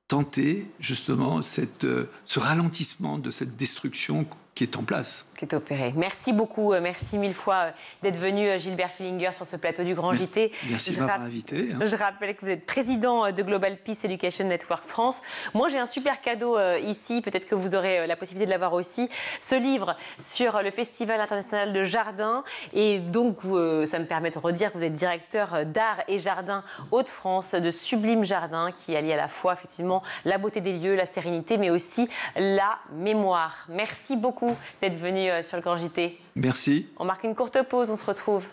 tenter justement ce ralentissement de cette destruction qui est en place. Qui est opéré. Merci beaucoup, merci 1000 fois d'être venu, Gilbert Fillinger, sur ce plateau du Grand JT. Merci de m'avoir invité. Je rappelle que vous êtes président de Global Peace Education Network France. Moi, j'ai un super cadeau ici, peut-être que vous aurez la possibilité de l'avoir aussi. Ce livre sur le Festival international de jardin. Et donc, ça me permet de redire que vous êtes directeur d'art et jardin Hauts-de-France, de Sublime Jardin, qui allie à la fois, effectivement, la beauté des lieux, la sérénité, mais aussi la mémoire. Merci beaucoup d'être venu sur le Grand JT. Merci. On marque une courte pause, on se retrouve.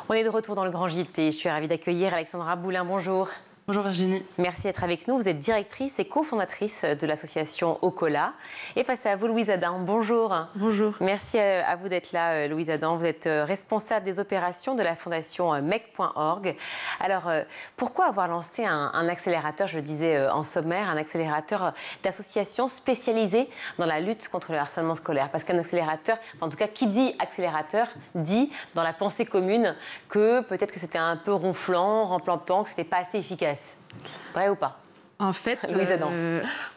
On est de retour dans le Grand JT. Je suis ravie d'accueillir Alexandra Boulin. Bonjour. Bonjour Virginie. Merci d'être avec nous. Vous êtes directrice et cofondatrice de l'association Ocola. Et face à vous, Louise Adam. Bonjour. Bonjour. Merci à vous d'être là, Louise Adam. Vous êtes responsable des opérations de la fondation MEC.org. Alors, pourquoi avoir lancé un accélérateur, je le disais en sommaire, un accélérateur d'associations spécialisées dans la lutte contre le harcèlement scolaire? Parce qu'un accélérateur, en tout cas, qui dit accélérateur, dit dans la pensée commune que peut-être que c'était un peu ronflant, remplampant, que c'était pas assez efficace. Vrai ou pas? En fait,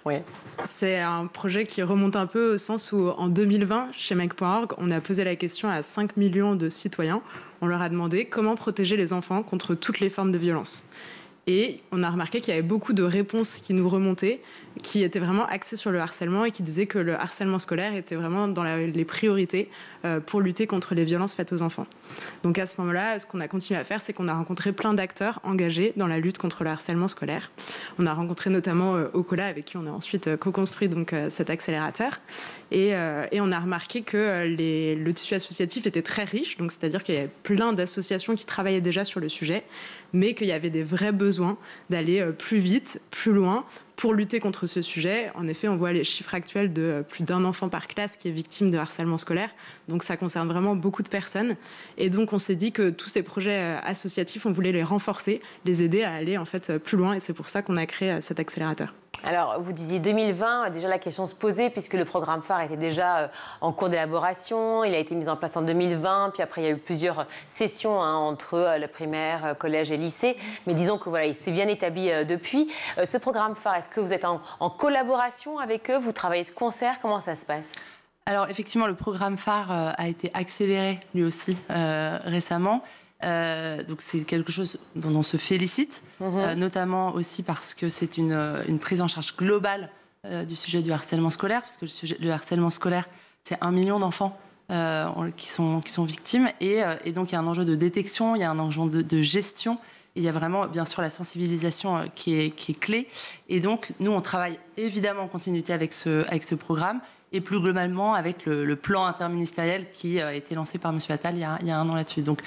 oui. C'est un projet qui remonte un peu au sens où en 2020, chez MEC.org, on a posé la question à 5 millions de citoyens. On leur a demandé comment protéger les enfants contre toutes les formes de violence. Et on a remarqué qu'il y avait beaucoup de réponses qui nous remontaient, qui étaient vraiment axées sur le harcèlement et qui disaient que le harcèlement scolaire était vraiment dans les priorités pour lutter contre les violences faites aux enfants. Donc à ce moment-là, ce qu'on a continué à faire, c'est qu'on a rencontré plein d'acteurs engagés dans la lutte contre le harcèlement scolaire. On a rencontré notamment Ocola, avec qui on a ensuite co-construit donc, cet accélérateur. Et on a remarqué que le tissu associatif était très riche, donc c'est-à-dire qu'il y avait plein d'associations qui travaillaient déjà sur le sujet, mais qu'il y avait des vrais besoins d'aller plus vite, plus loin, pour lutter contre ce sujet, en effet, on voit les chiffres actuels de plus d'un enfant par classe qui est victime de harcèlement scolaire. Donc ça concerne vraiment beaucoup de personnes. Et donc on s'est dit que tous ces projets associatifs, on voulait les renforcer, les aider à aller en fait plus loin. Et c'est pour ça qu'on a créé cet accélérateur. Alors, vous disiez 2020, déjà la question se posait puisque le programme phare était déjà en cours d'élaboration. Il a été mis en place en 2020, puis après il y a eu plusieurs sessions entre le primaire, collège et lycée. Mais disons que voilà, il s'est bien établi depuis. Ce programme phare, est-ce que vous êtes en collaboration avec eux? Vous travaillez de concert? Comment ça se passe? Alors effectivement, le programme phare a été accéléré lui aussi récemment. Donc c'est quelque chose dont on se félicite, notamment aussi parce que c'est une prise en charge globale du sujet du harcèlement scolaire, parce que le harcèlement scolaire, c'est 1 million d'enfants qui sont victimes, et donc il y a un enjeu de détection, il y a un enjeu de gestion, et il y a vraiment bien sûr la sensibilisation qui est clé. Et donc nous on travaille évidemment en continuité avec ce programme, et plus globalement avec le plan interministériel qui a été lancé par M. Attal il y a 1 an là-dessus. Donc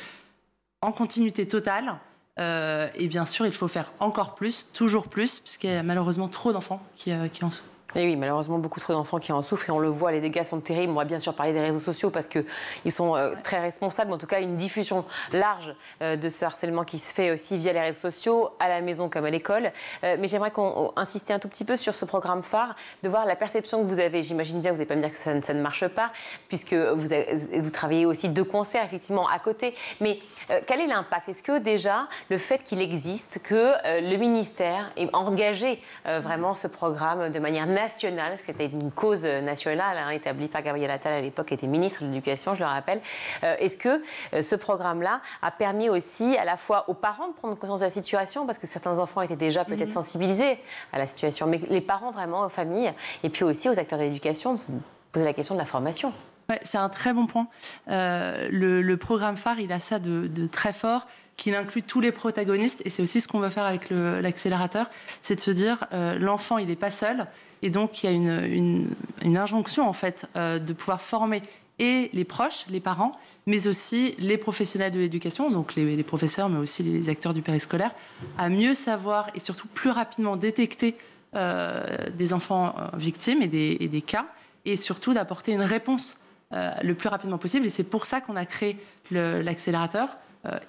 en continuité totale, et bien sûr, il faut faire encore plus, toujours plus, puisqu'il y a malheureusement trop d'enfants qui en souffrent. Et oui, malheureusement, beaucoup trop d'enfants qui en souffrent et on le voit, les dégâts sont terribles. On va bien sûr parler des réseaux sociaux parce qu'ils sont très responsables. En tout cas, une diffusion large de ce harcèlement qui se fait aussi via les réseaux sociaux, à la maison comme à l'école. Mais j'aimerais qu'on insiste un tout petit peu sur ce programme phare, de voir la perception que vous avez. J'imagine bien que vous n'allez pas me dire que ça ne marche pas, puisque vous travaillez aussi de concert, effectivement, à côté. Mais quel est l'impact? Est-ce que déjà, le fait qu'il existe, que le ministère ait engagé vraiment ce programme de manière nationale, parce que c'était une cause nationale établie par Gabriel Attal à l'époque, qui était ministre de l'Éducation, je le rappelle. Est-ce que ce programme-là a permis aussi à la fois aux parents de prendre conscience de la situation, parce que certains enfants étaient déjà peut-être sensibilisés à la situation, mais les parents vraiment, aux familles, et puis aussi aux acteurs de l'éducation, de se poser la question de la formation? Ouais, c'est un très bon point. Le programme phare, il a ça de très fort, qu'il inclut tous les protagonistes, et c'est aussi ce qu'on va faire avec l'accélérateur, c'est de se dire l'enfant, il n'est pas seul, et donc il y a une injonction en fait de pouvoir former et les proches, les parents, mais aussi les professionnels de l'éducation, donc les professeurs, mais aussi les acteurs du périscolaire, à mieux savoir et surtout plus rapidement détecter des enfants victimes et des cas, et surtout d'apporter une réponse le plus rapidement possible. Et c'est pour ça qu'on a créé l'accélérateur.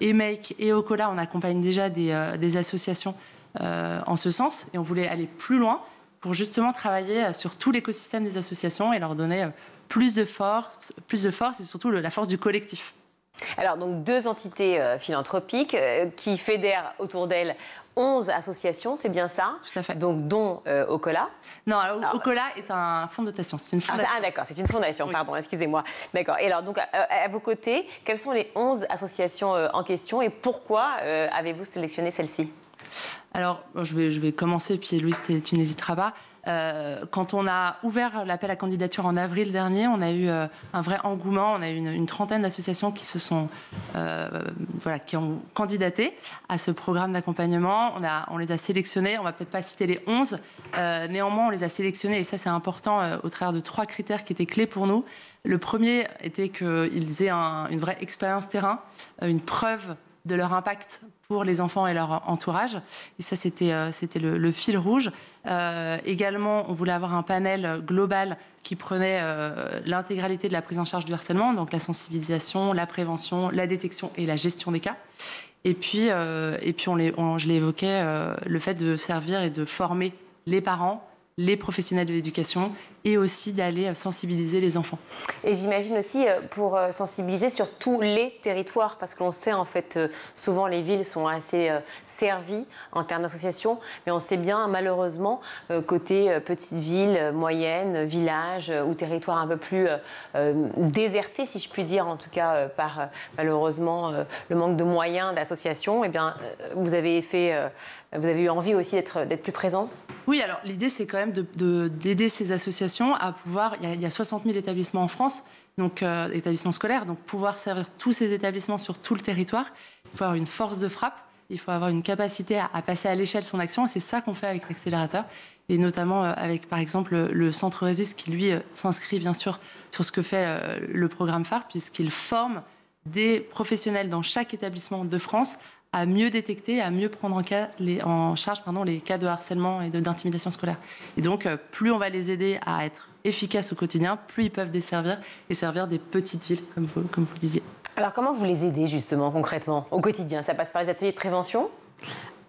EMAKE et Ocola, on accompagne déjà des associations en ce sens, et on voulait aller plus loin pour justement travailler sur tout l'écosystème des associations et leur donner plus de force et surtout la force du collectif. Alors, donc, 2 entités philanthropiques qui fédèrent autour d'elles 11 associations, c'est bien ça? Tout à fait. Donc, dont Ocola. Non, Ocola est un fonds de dotation, c'est une fondation. Ah, d'accord, c'est une fondation, oui. Pardon, excusez-moi. D'accord. Et alors, donc, à vos côtés, quelles sont les 11 associations en question et pourquoi avez-vous sélectionné celle-ci? Alors, je vais commencer, puis Louise, tu n'hésiteras pas. Quand on a ouvert l'appel à candidature en avril dernier, on a eu un vrai engouement. On a eu une trentaine d'associations qui qui ont candidaté à ce programme d'accompagnement. On les a sélectionnées. On va peut-être pas citer les 11. Néanmoins, on les a sélectionnés, et ça, c'est important, au travers de 3 critères qui étaient clés pour nous. Le premier était qu'ils aient une vraie expérience terrain, une preuve de leur impact pour les enfants et leur entourage. Et ça, c'était le fil rouge. Également, on voulait avoir un panel global qui prenait l'intégralité de la prise en charge du harcèlement, donc la sensibilisation, la prévention, la détection et la gestion des cas. Et puis je l'ai évoqué, le fait de servir et de former les parents, les professionnels de l'éducation, et aussi d'aller sensibiliser les enfants. Et j'imagine aussi pour sensibiliser sur tous les territoires, parce qu'on sait en fait, souvent les villes sont assez servies en termes d'associations, mais on sait bien malheureusement côté petites villes, moyennes, villages ou territoires un peu plus désertés, si je puis dire, en tout cas par malheureusement le manque de moyens d'associations. Eh bien, vous avez eu envie aussi d'être plus présent? Oui, alors l'idée c'est quand même d'aider ces associations à pouvoir, il y a 60 000 établissements en France, donc établissements scolaires, donc pouvoir servir tous ces établissements sur tout le territoire. Il faut avoir une force de frappe, il faut avoir une capacité à passer à l'échelle son action, et c'est ça qu'on fait avec l'accélérateur, et notamment avec par exemple le Centre Résiste qui lui s'inscrit bien sûr sur ce que fait le programme phare, puisqu'il forme des professionnels dans chaque établissement de France à mieux détecter, à mieux prendre en charge les cas de harcèlement et d'intimidation scolaire. Et donc, plus on va les aider à être efficaces au quotidien, plus ils peuvent desservir et servir des petites villes, comme vous le disiez. Alors, comment vous les aidez, justement, concrètement, au quotidien? Ça passe par les ateliers de prévention?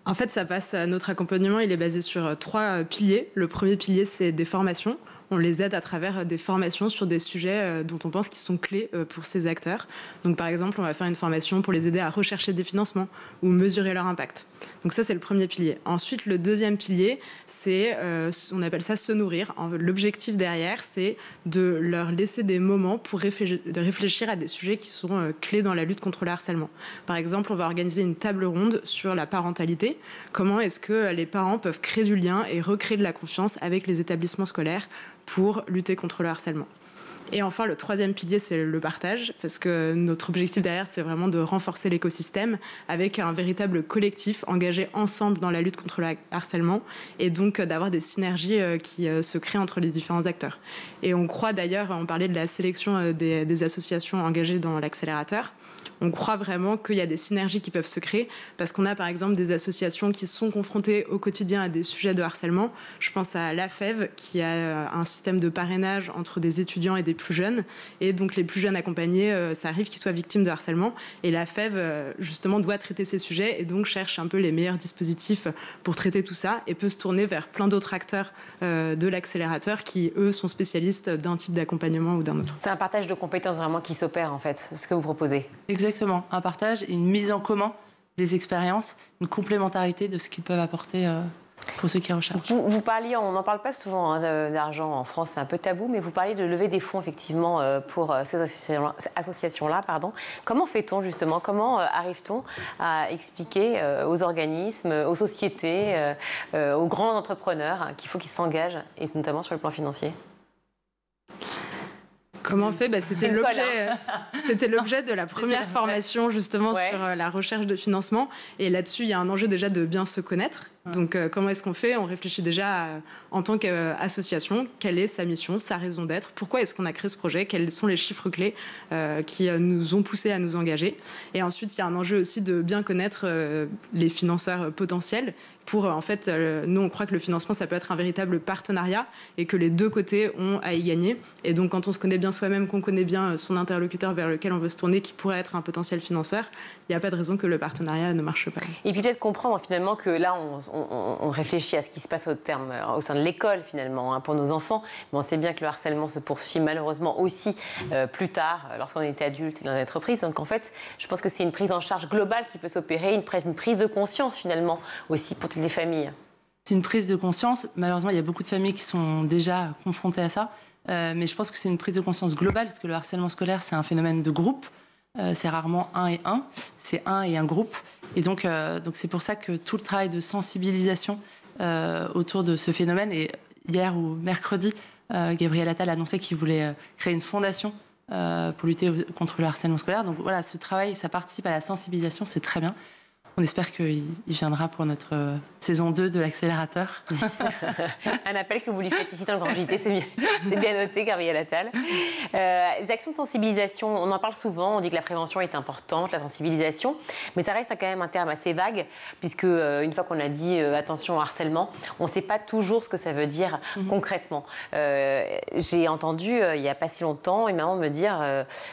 En fait, notre accompagnement, il est basé sur 3 piliers. Le premier pilier, c'est des formations. On les aide à travers des formations sur des sujets dont on pense qu'ils sont clés pour ces acteurs. Donc, par exemple, on va faire une formation pour les aider à rechercher des financements ou mesurer leur impact. Donc ça, c'est le premier pilier. Ensuite, le deuxième pilier, c'est, on appelle ça se nourrir. L'objectif derrière, c'est de leur laisser des moments pour réfléchir à des sujets qui sont clés dans la lutte contre le harcèlement. Par exemple, on va organiser une table ronde sur la parentalité. Comment est-ce que les parents peuvent créer du lien et recréer de la confiance avec les établissements scolaires pour lutter contre le harcèlement. Et enfin, le troisième pilier, c'est le partage, parce que notre objectif derrière, c'est vraiment de renforcer l'écosystème avec un véritable collectif engagé ensemble dans la lutte contre le harcèlement et donc d'avoir des synergies qui se créent entre les différents acteurs. Et on croit d'ailleurs, on parlait de la sélection des associations engagées dans l'accélérateur, on croit vraiment qu'il y a des synergies qui peuvent se créer parce qu'on a par exemple des associations qui sont confrontées au quotidien à des sujets de harcèlement. Je pense à l'AFEV qui a un système de parrainage entre des étudiants et des plus jeunes. Et donc les plus jeunes accompagnés, ça arrive qu'ils soient victimes de harcèlement. Et l'AFEV justement doit traiter ces sujets et donc cherche un peu les meilleurs dispositifs pour traiter tout ça et peut se tourner vers plein d'autres acteurs de l'accélérateur qui, eux, sont spécialistes d'un type d'accompagnement ou d'un autre. C'est un partage de compétences vraiment qui s'opère en fait, c'est ce que vous proposez. Exactement, un partage et une mise en commun des expériences, une complémentarité de ce qu'ils peuvent apporter pour ceux qui recherchent. Vous parliez, on n'en parle pas souvent d'argent en France, c'est un peu tabou, mais vous parliez de lever des fonds effectivement pour ces associations-là. Comment fait-on justement? Comment arrive-t-on à expliquer aux organismes, aux sociétés, aux grands entrepreneurs qu'il faut qu'ils s'engagent, et notamment sur le plan financier? Comment on fait? C'était l'objet de la première formation justement sur la recherche de financement. Et là-dessus, il y a un enjeu déjà de bien se connaître. Donc, comment est-ce qu'on fait? On réfléchit déjà en tant qu'association, quelle est sa mission, sa raison d'être, pourquoi est-ce qu'on a créé ce projet, quels sont les chiffres clés qui nous ont poussés à nous engager. Et ensuite, il y a un enjeu aussi de bien connaître les financeurs potentiels. En fait, nous, on croit que le financement, ça peut être un véritable partenariat et que les deux côtés ont à y gagner. Et donc, quand on se connaît bien soi-même, qu'on connaît bien son interlocuteur vers lequel on veut se tourner, qui pourrait être un potentiel financeur, il n'y a pas de raison que le partenariat ne marche pas. Et puis peut-être comprendre finalement que là, on réfléchit à ce qui se passe au sein de l'école finalement pour nos enfants. Mais on sait bien que le harcèlement se poursuit malheureusement aussi plus tard, lorsqu'on est adulte et dans l'entreprise. Donc en fait, je pense que c'est une prise en charge globale qui peut s'opérer, une prise de conscience finalement aussi pour toutes les familles. C'est une prise de conscience. Malheureusement, il y a beaucoup de familles qui sont déjà confrontées à ça. Mais je pense que c'est une prise de conscience globale parce que le harcèlement scolaire, c'est un phénomène de groupe. C'est rarement un et un, c'est un et un groupe. Et donc c'est pour ça que tout le travail de sensibilisation autour de ce phénomène, et hier ou mercredi, Gabriel Attal a annoncé qu'il voulait créer une fondation pour lutter contre le harcèlement scolaire. Donc voilà, ce travail, ça participe à la sensibilisation, c'est très bien. On espère qu'il viendra pour notre saison 2 de l'accélérateur. Un appel que vous lui faites ici dans le Grand JT, c'est bien noté, Gabriel Attal. Les actions de sensibilisation, on en parle souvent, on dit que la prévention est importante, la sensibilisation, mais ça reste quand même un terme assez vague, puisque une fois qu'on a dit attention au harcèlement, on ne sait pas toujours ce que ça veut dire concrètement. J'ai entendu, il n'y a pas si longtemps, une maman me dire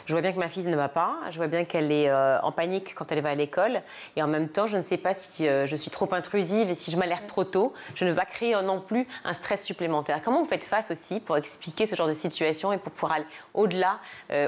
je vois bien que ma fille ne va pas, je vois bien qu'elle est en panique quand elle va à l'école, et en même temps, je ne sais pas si je suis trop intrusive et si je m'alerte trop tôt. Je ne veux pas créer non plus un stress supplémentaire. Comment vous faites face aussi pour expliquer ce genre de situation et pour pouvoir aller au-delà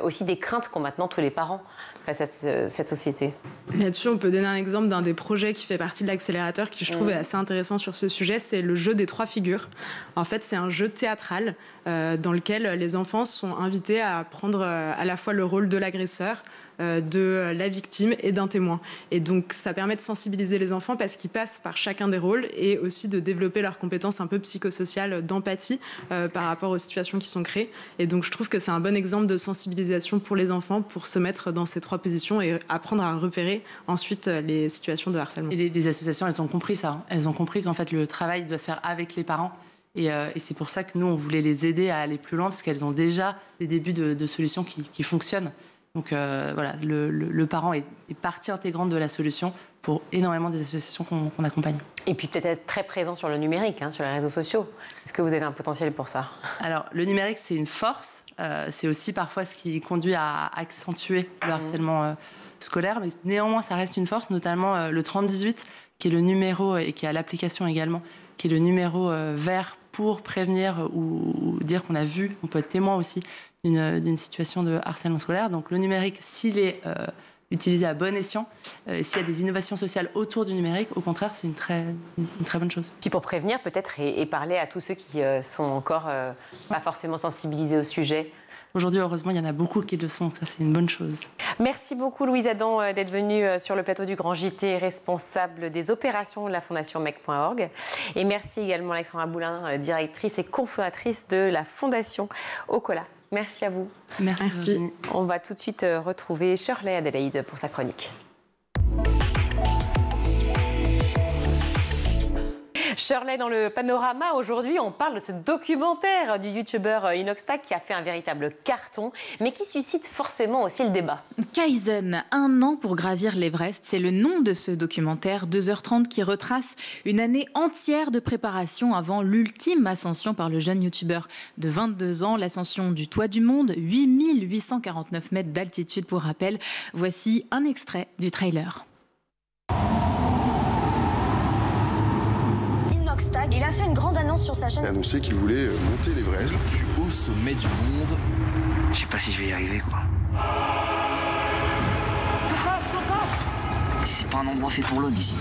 aussi des craintes qu'ont maintenant tous les parents face à cette société? Là-dessus, on peut donner un exemple d'un des projets qui fait partie de l'accélérateur qui, je trouve, est assez intéressant sur ce sujet. C'est le jeu des 3 figures. En fait, c'est un jeu théâtral dans lequel les enfants sont invités à prendre à la fois le rôle de l'agresseur, de la victime et d'un témoin. Et donc, ça permet de sensibiliser les enfants parce qu'ils passent par chacun des rôles et aussi de développer leurs compétences un peu psychosociales d'empathie par rapport aux situations qui sont créées. Et donc, je trouve que c'est un bon exemple de sensibilisation pour les enfants pour se mettre dans ces 3 positions et apprendre à repérer ensuite les situations de harcèlement. Et les associations, elles ont compris ça. Elles ont compris qu'en fait, le travail doit se faire avec les parents. Et c'est pour ça que nous, on voulait les aider à aller plus loin parce qu'elles ont déjà des débuts de solutions qui fonctionnent. Donc voilà, le parent est partie intégrante de la solution pour énormément des associations qu'on accompagne. Et puis peut-être être très présent sur le numérique, sur les réseaux sociaux. Est-ce que vous avez un potentiel pour ça? Alors, le numérique, c'est une force. C'est aussi parfois ce qui conduit à accentuer le harcèlement scolaire. Mais néanmoins, ça reste une force, notamment le 3018, qui est le numéro, et qui a l'application également, qui est le numéro vert pour prévenir ou dire qu'on a vu, on peut être témoin aussi d'une situation de harcèlement scolaire. Donc le numérique, s'il est utilisé à bon escient, s'il y a des innovations sociales autour du numérique, au contraire, c'est une très bonne chose. Puis pour prévenir peut-être et parler à tous ceux qui sont encore pas forcément sensibilisés au sujet. Aujourd'hui, heureusement, il y en a beaucoup qui le sont, donc ça, c'est une bonne chose. Merci beaucoup, Louise Adam, d'être venue sur le plateau du Grand JT, responsable des opérations de la Fondation MEC.org. Et merci également Alexandra Boulin, directrice et cofondatrice de la Fondation Ocola. Merci à vous. Merci. On va tout de suite retrouver Shirley Adélaïde pour sa chronique. Shirley, dans le panorama, aujourd'hui, on parle de ce documentaire du youtubeur Inoxtag qui a fait un véritable carton, mais qui suscite forcément aussi le débat. Kaizen, 1 an pour gravir l'Everest, c'est le nom de ce documentaire, 2h30, qui retrace une année entière de préparation avant l'ultime ascension par le jeune youtubeur de 22 ans, l'ascension du toit du monde, 8849 mètres d'altitude pour rappel. Voici un extrait du trailer. Il a fait une grande annonce sur sa chaîne. Il a annoncé qu'il voulait monter l'Everest. Le plus haut sommet du monde. Je sais pas si je vais y arriver, quoi. C'est pas un endroit fait pour l'homme, ici.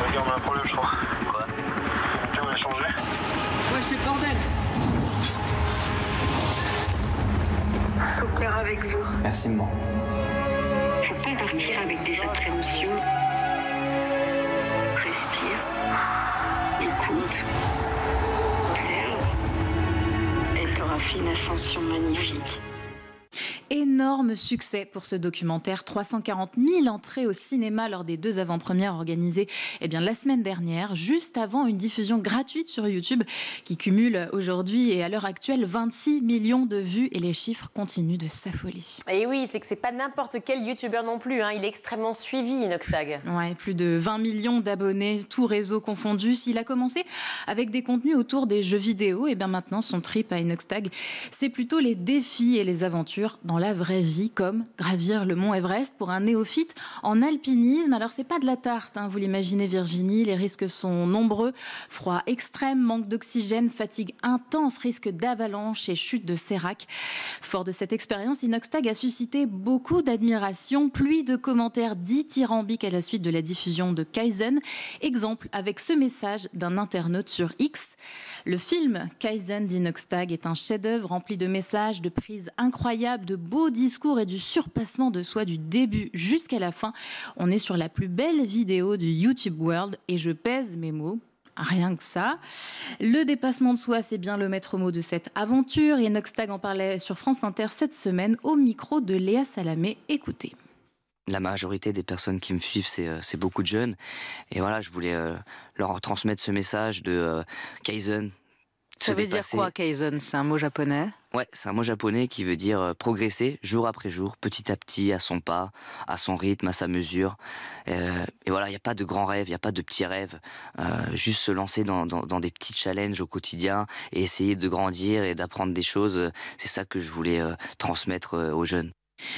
Regarde, on a un problème, je crois. Quoi? Tiens, on a changé. Ouais, c'est le bordel. Au cœur avec vous. Merci, maman. Faut pas partir avec des appréhensions. Respire. Écoute. Observe. Et t'auras fait une ascension magnifique. Énorme succès pour ce documentaire, 340 000 entrées au cinéma lors des 2 avant-premières organisées la semaine dernière, juste avant une diffusion gratuite sur YouTube qui cumule aujourd'hui et à l'heure actuelle 26 millions de vues et les chiffres continuent de s'affoler. Et oui, c'est que c'est pas n'importe quel youtubeur non plus, il est extrêmement suivi, Inoxtag. Ouais, plus de 20 millions d'abonnés, tout réseau confondu. S'il a commencé avec des contenus autour des jeux vidéo, et bien maintenant son trip à Inoxtag, c'est plutôt les défis et les aventures dans la vraie vie, comme gravir le mont Everest pour un néophyte en alpinisme. Alors c'est pas de la tarte, vous l'imaginez Virginie, les risques sont nombreux, froid extrême, manque d'oxygène, fatigue intense, risque d'avalanche et chute de sérac. Fort de cette expérience, Inoxtag a suscité beaucoup d'admiration, pluie de commentaires dithyrambiques à la suite de la diffusion de Kaizen. Exemple avec ce message d'un internaute sur X. Le film Kaizen d'Inoxtag est un chef-d'œuvre rempli de messages, de prises incroyables, de beaux discours et du surpassement de soi du début jusqu'à la fin. On est sur la plus belle vidéo du YouTube World et je pèse mes mots. Rien que ça. Le dépassement de soi, c'est bien le maître mot de cette aventure. Et Inoxtag en parlait sur France Inter cette semaine au micro de Léa Salamé. Écoutez. La majorité des personnes qui me suivent, c'est beaucoup de jeunes. Et voilà, je voulais leur transmettre ce message de Kaizen. Ça veut dire quoi, Kaizen? C'est un mot japonais? Ouais, c'est un mot japonais qui veut dire progresser jour après jour, petit à petit, à son pas, à son rythme, à sa mesure. Et voilà, il n'y a pas de grands rêves, il n'y a pas de petits rêves. Juste se lancer dans des petits challenges au quotidien et essayer de grandir et d'apprendre des choses. C'est ça que je voulais transmettre aux jeunes.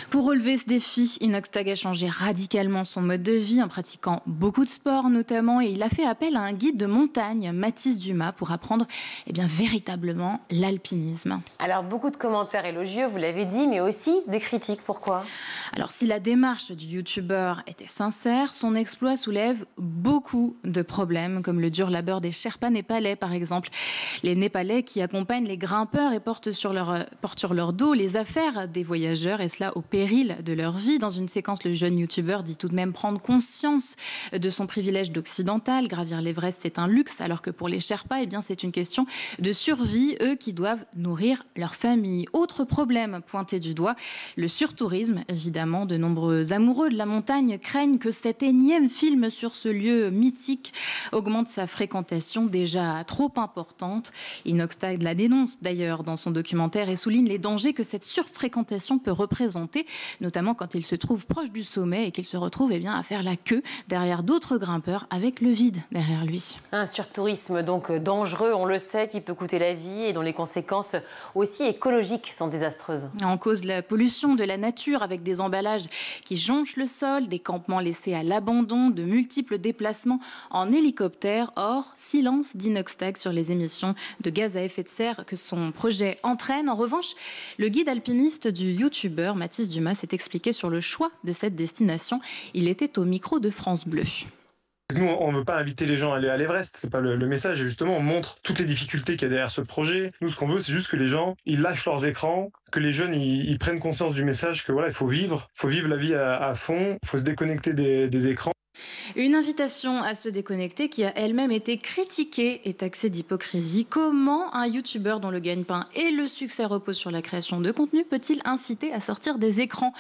Pour relever ce défi, Inoxtag a changé radicalement son mode de vie en pratiquant beaucoup de sport notamment et il a fait appel à un guide de montagne, Mathis Dumas, pour apprendre véritablement l'alpinisme. Alors beaucoup de commentaires élogieux, vous l'avez dit, mais aussi des critiques. Pourquoi? Alors si la démarche du youtubeur était sincère, son exploit soulève beaucoup de problèmes, comme le dur labeur des Sherpas népalais par exemple. Les Népalais qui accompagnent les grimpeurs et portent sur leur dos les affaires des voyageurs, et cela au péril de leur vie. Dans une séquence, le jeune youtubeur dit tout de même prendre conscience de son privilège d'occidental. Gravir l'Everest, c'est un luxe, alors que pour les Sherpas, eh bien, c'est une question de survie, eux qui doivent nourrir leur famille. Autre problème pointé du doigt, le surtourisme. Évidemment, de nombreux amoureux de la montagne craignent que cet énième film sur ce lieu mythique augmente sa fréquentation déjà trop importante. Inoxtag la dénonce d'ailleurs dans son documentaire et souligne les dangers que cette surfréquentation peut représenter, notamment quand il se trouve proche du sommet et qu'il se retrouve à faire la queue derrière d'autres grimpeurs avec le vide derrière lui. Un surtourisme donc dangereux, on le sait, qui peut coûter la vie et dont les conséquences aussi écologiques sont désastreuses. En cause la pollution de la nature avec des emballages qui jonchent le sol, des campements laissés à l'abandon, de multiples déplacements en hélicoptère. Or, silence d'Inoxtag sur les émissions de gaz à effet de serre que son projet entraîne. En revanche, le guide alpiniste du youtubeur Mathis Dumas s'est expliqué sur le choix de cette destination. Il était au micro de France Bleu. Nous, on ne veut pas inviter les gens à aller à l'Everest, c'est pas le message. Et justement, on montre toutes les difficultés qu'il y a derrière ce projet. Nous, ce qu'on veut, c'est juste que les gens, ils lâchent leurs écrans, que les jeunes, ils prennent conscience du message que voilà, il faut vivre la vie à fond, il faut se déconnecter des écrans. Une invitation à se déconnecter qui a elle-même été critiquée et taxée d'hypocrisie. Comment un youtubeur dont le gagne-pain et le succès reposent sur la création de contenu peut-il inciter à sortir des écrans ?